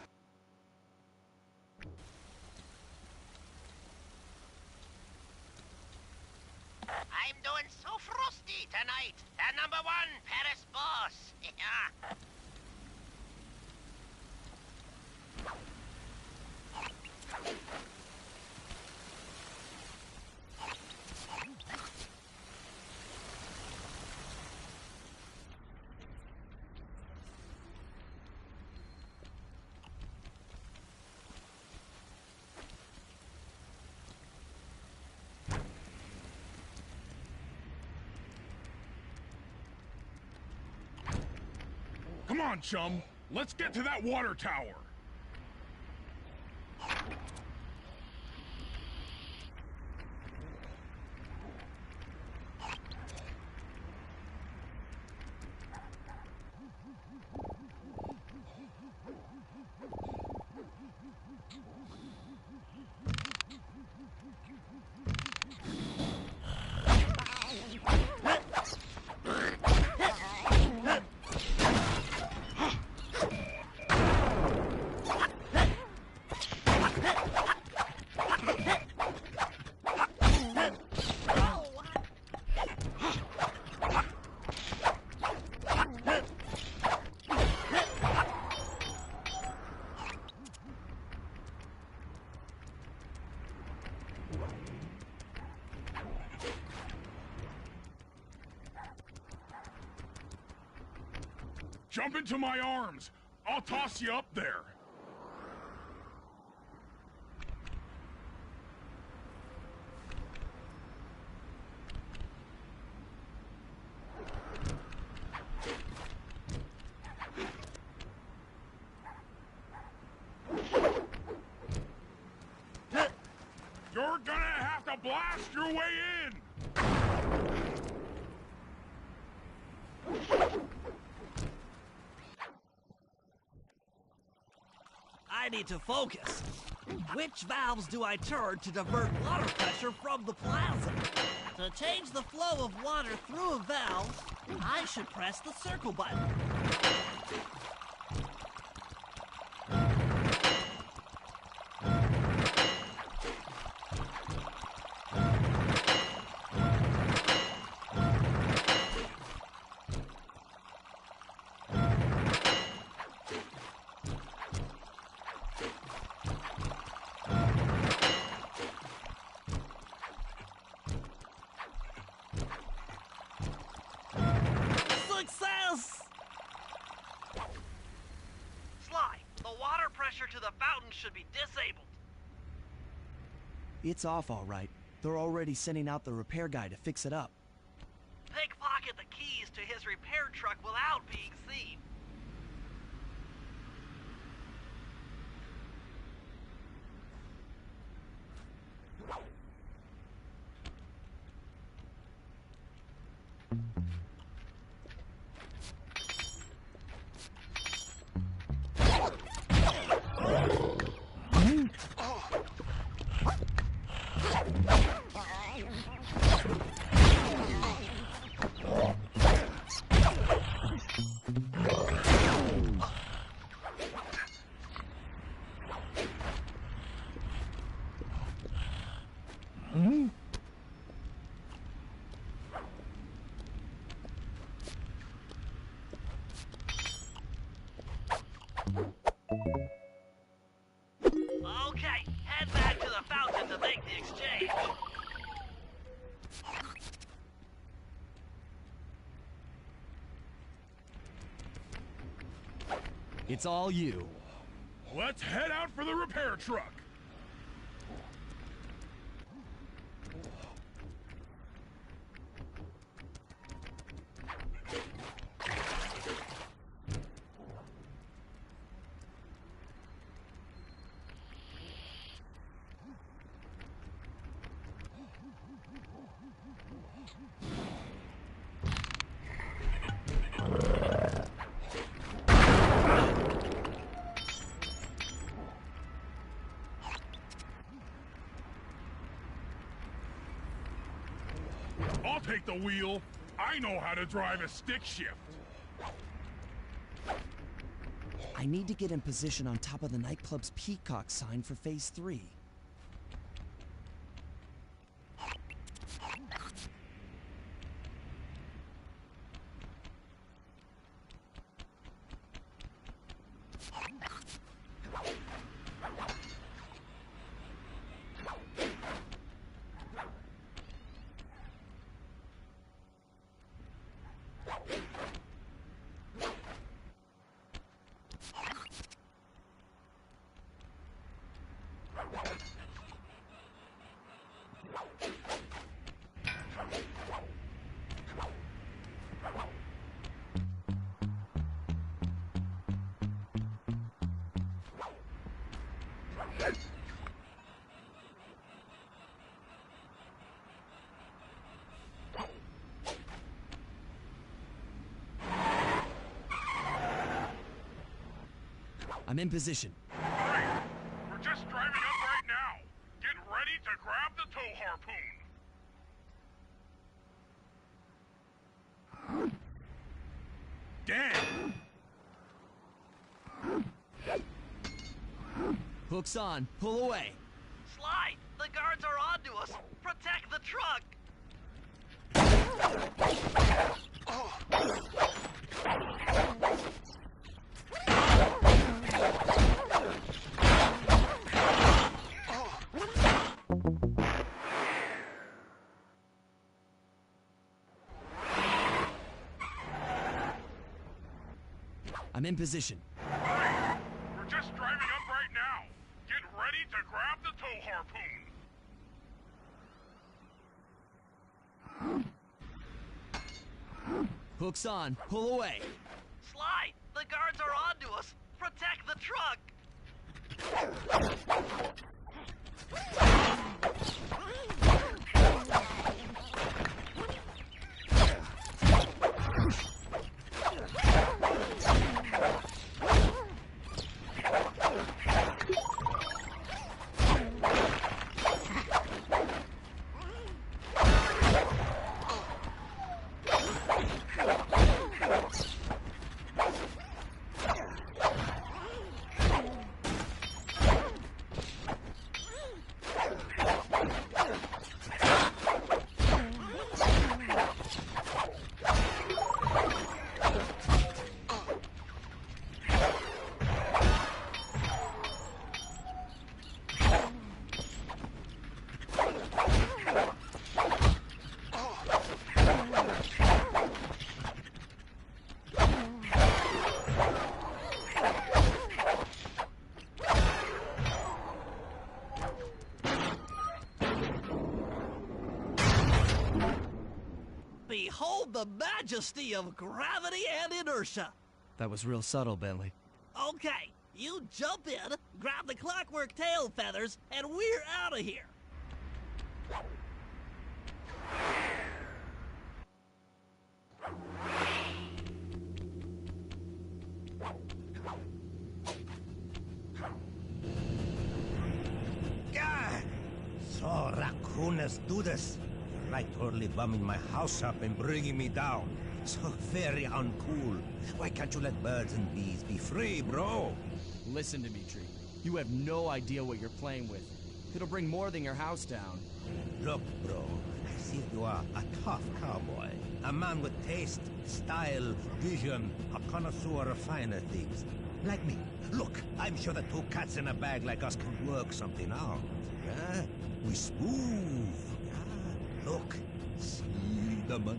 I'm doing so frosty tonight. The #1 Paris boss. Come on, chum. Let's get to that water tower. Jump into my arms. I'll toss you up there. You're gonna have to blast your way in! I need to focus. Which valves do I turn to divert water pressure from the plaza? To change the flow of water through a valve, I should press the circle button. Success! Sly, the water pressure to the fountain should be disabled. It's off all right. They're already sending out the repair guy to fix it up. Pickpocket the keys to his repair truck without being seen. Okay, head back to the fountain to make the exchange. It's all you. Let's head out for the repair truck. I'll take the wheel. I know how to drive a stick shift. I need to get in position on top of the nightclub's peacock sign for Phase 3. I'm in position. Great. We're just driving up right now. Get ready to grab the tow harpoon. Damn! Hook's on. Pull away. Sly, the guards are onto us. Protect the truck. I'm in position. Great. We're just driving up right now. Get ready to grab the tow harpoon. Hook's on. Pull away. Sly, the guards are onto us. Protect the truck. Behold the majesty of gravity and inertia. That was real subtle, Bentley. Okay, you jump in, grab the clockwork tail feathers, and we're out of here. God! So raccooners do this. You're like totally bumming my house up and bringing me down. So very uncool. Why can't you let birds and bees be free, bro? Listen, Dimitri. You have no idea what you're playing with. It'll bring more than your house down. Look, bro, I see you are a tough cowboy. A man with taste, style, vision, a connoisseur of finer things. Like me. Look, I'm sure that two cats in a bag like us can work something out. Yeah? We smooth. Yeah? Look, see the money.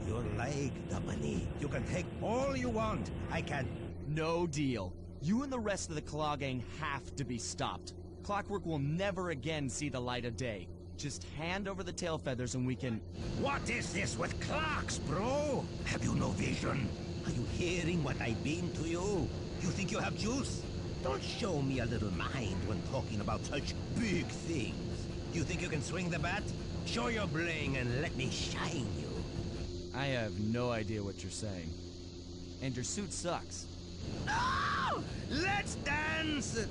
You like the money. You can take all you want. I can... No deal. You and the rest of the Claw Gang have to be stopped. Clockwork will never again see the light of day. Just hand over the tail feathers and we can... What is this with clocks, bro? Have you no vision? Are you hearing what I mean to you? You think you have juice? Don't show me a little mind when talking about such big things. You think you can swing the bat? Show your bling and let me shine you. I have no idea what you're saying. And your suit sucks. No! Let's dance!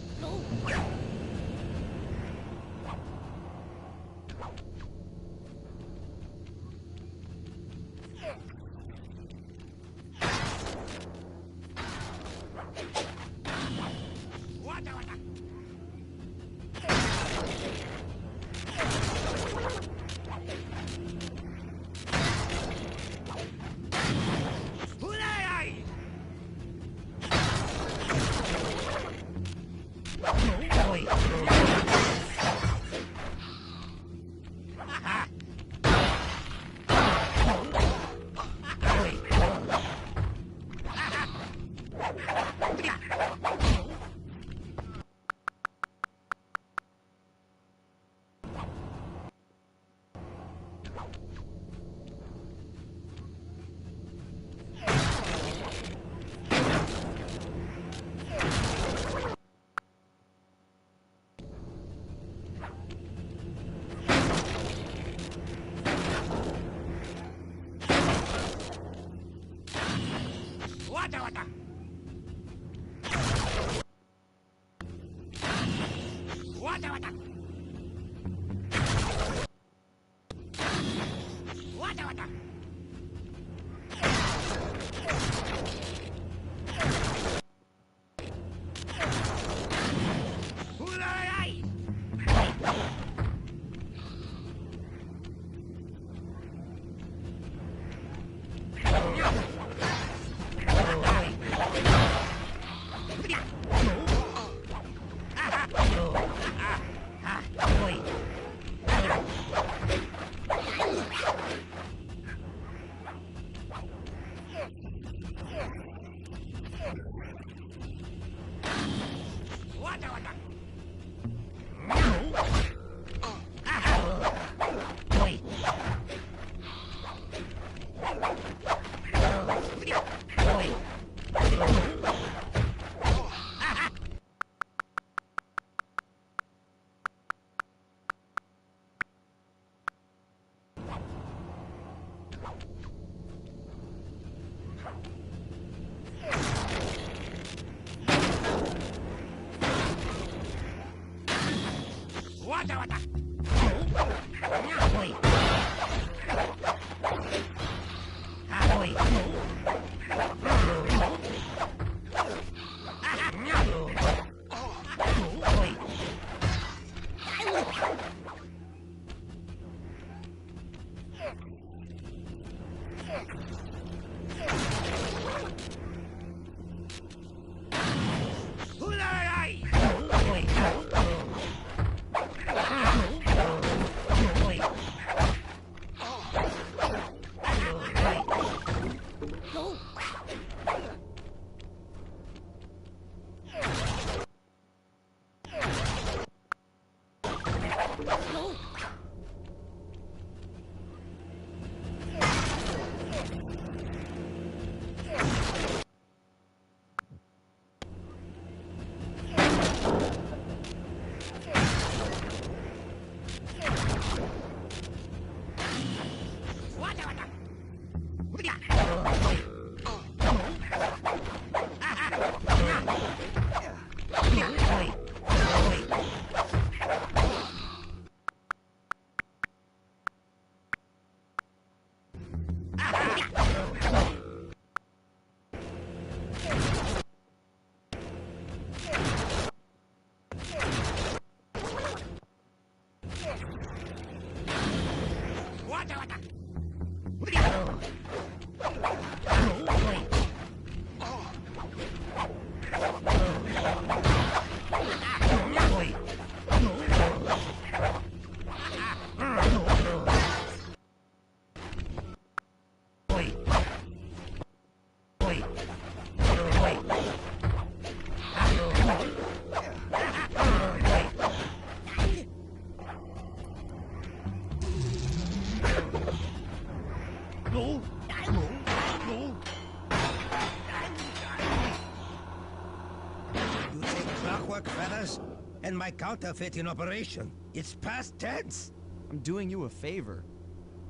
And my counterfeit in operation. It's past tense. I'm doing you a favor.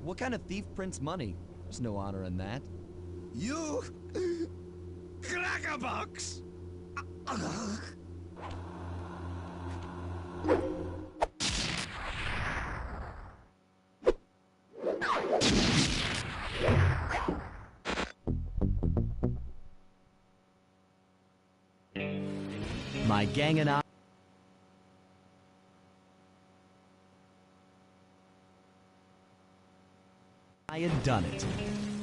What kind of thief prints money? There's no honor in that. You... crackerbox! My gang and I had done it.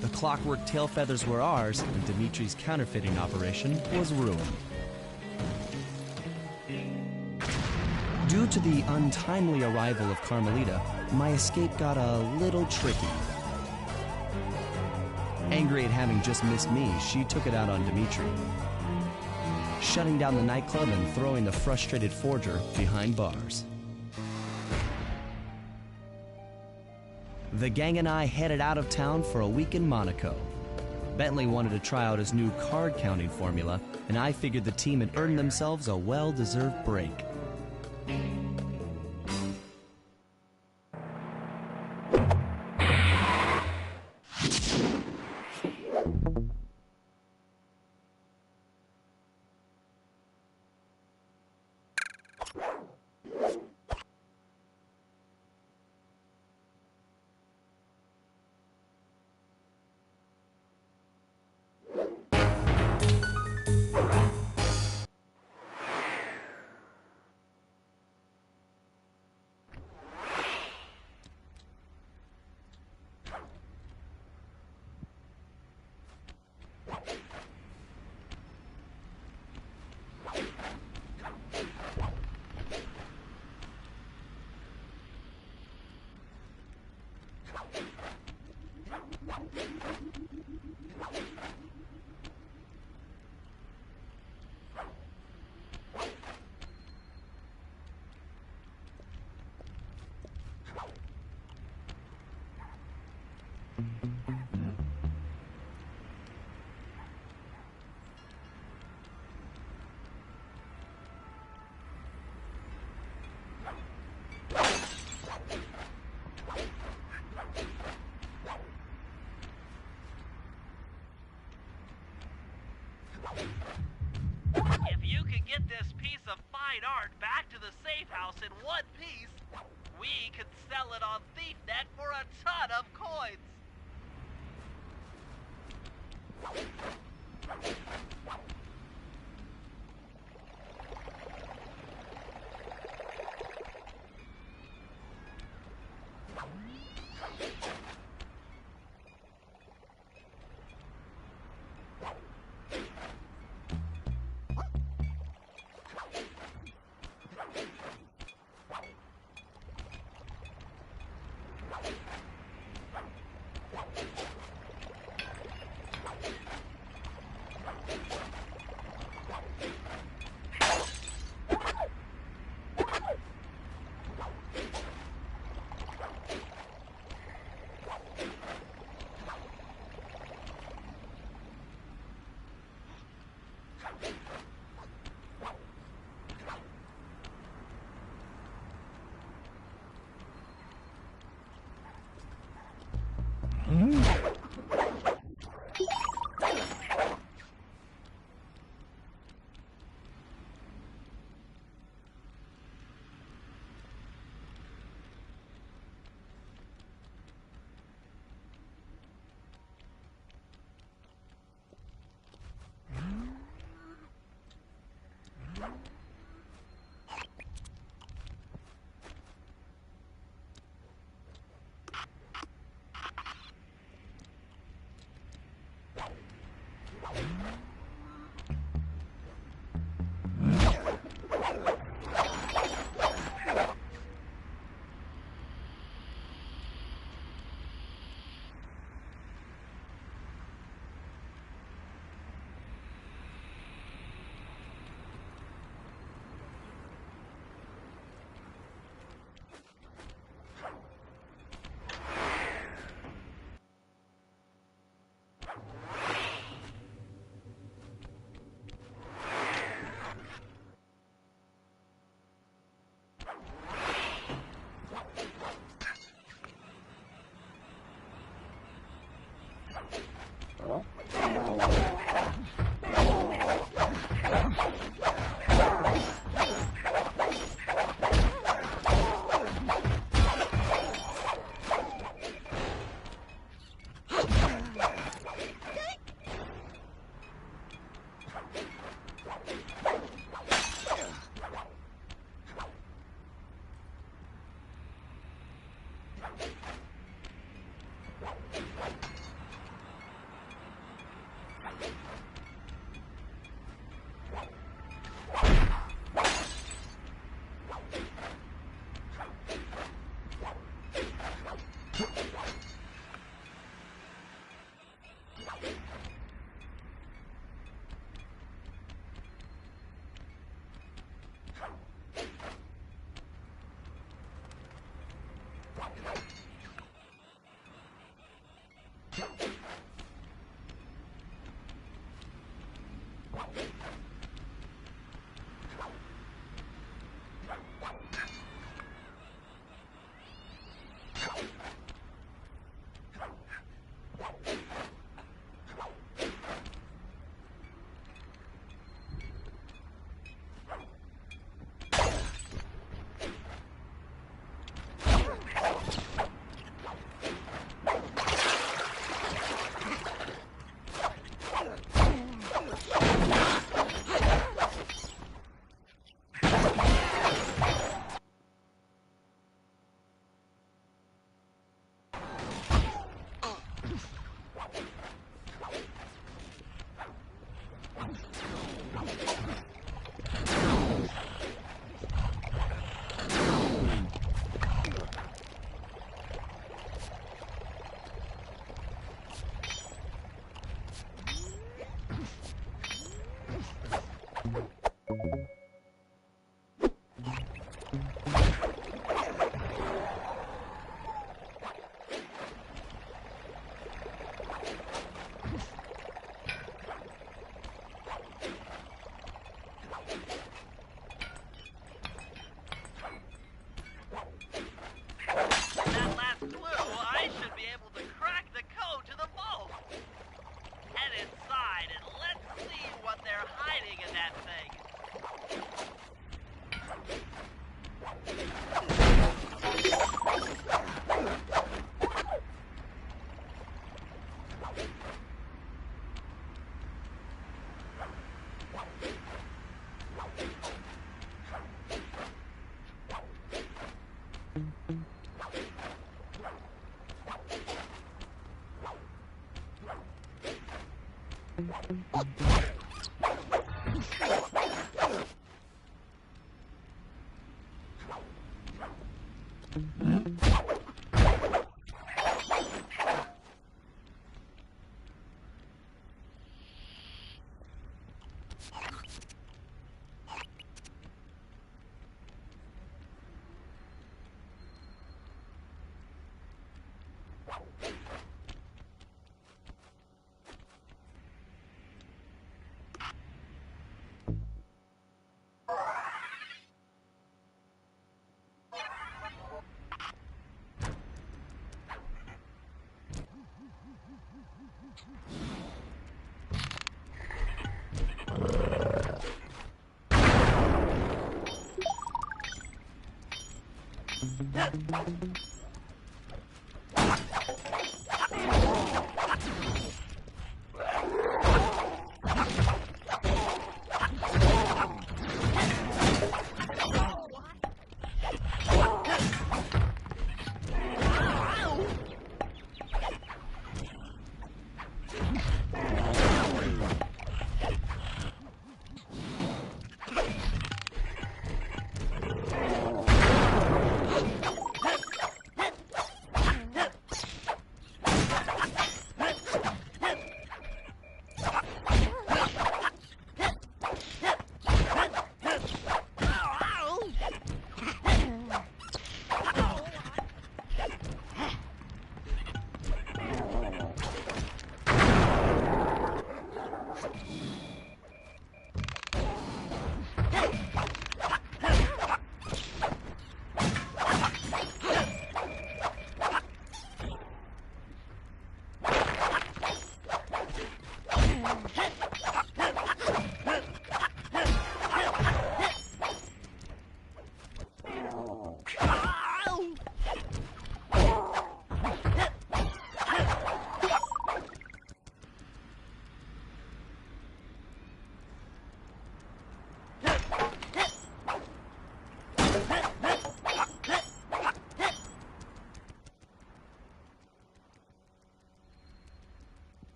The clockwork tail feathers were ours, and Dimitri's counterfeiting operation was ruined. Due to the untimely arrival of Carmelita, my escape got a little tricky. Angry at having just missed me, she took it out on Dimitri, shutting down the nightclub and throwing the frustrated forger behind bars. The gang and I headed out of town for a week in Monaco. Bentley wanted to try out his new card counting formula, and I figured the team had earned themselves a well-deserved break. If you could get this piece of fine art back to the safe house in one piece, we could sell it on ThiefNet for a ton of coins.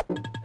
you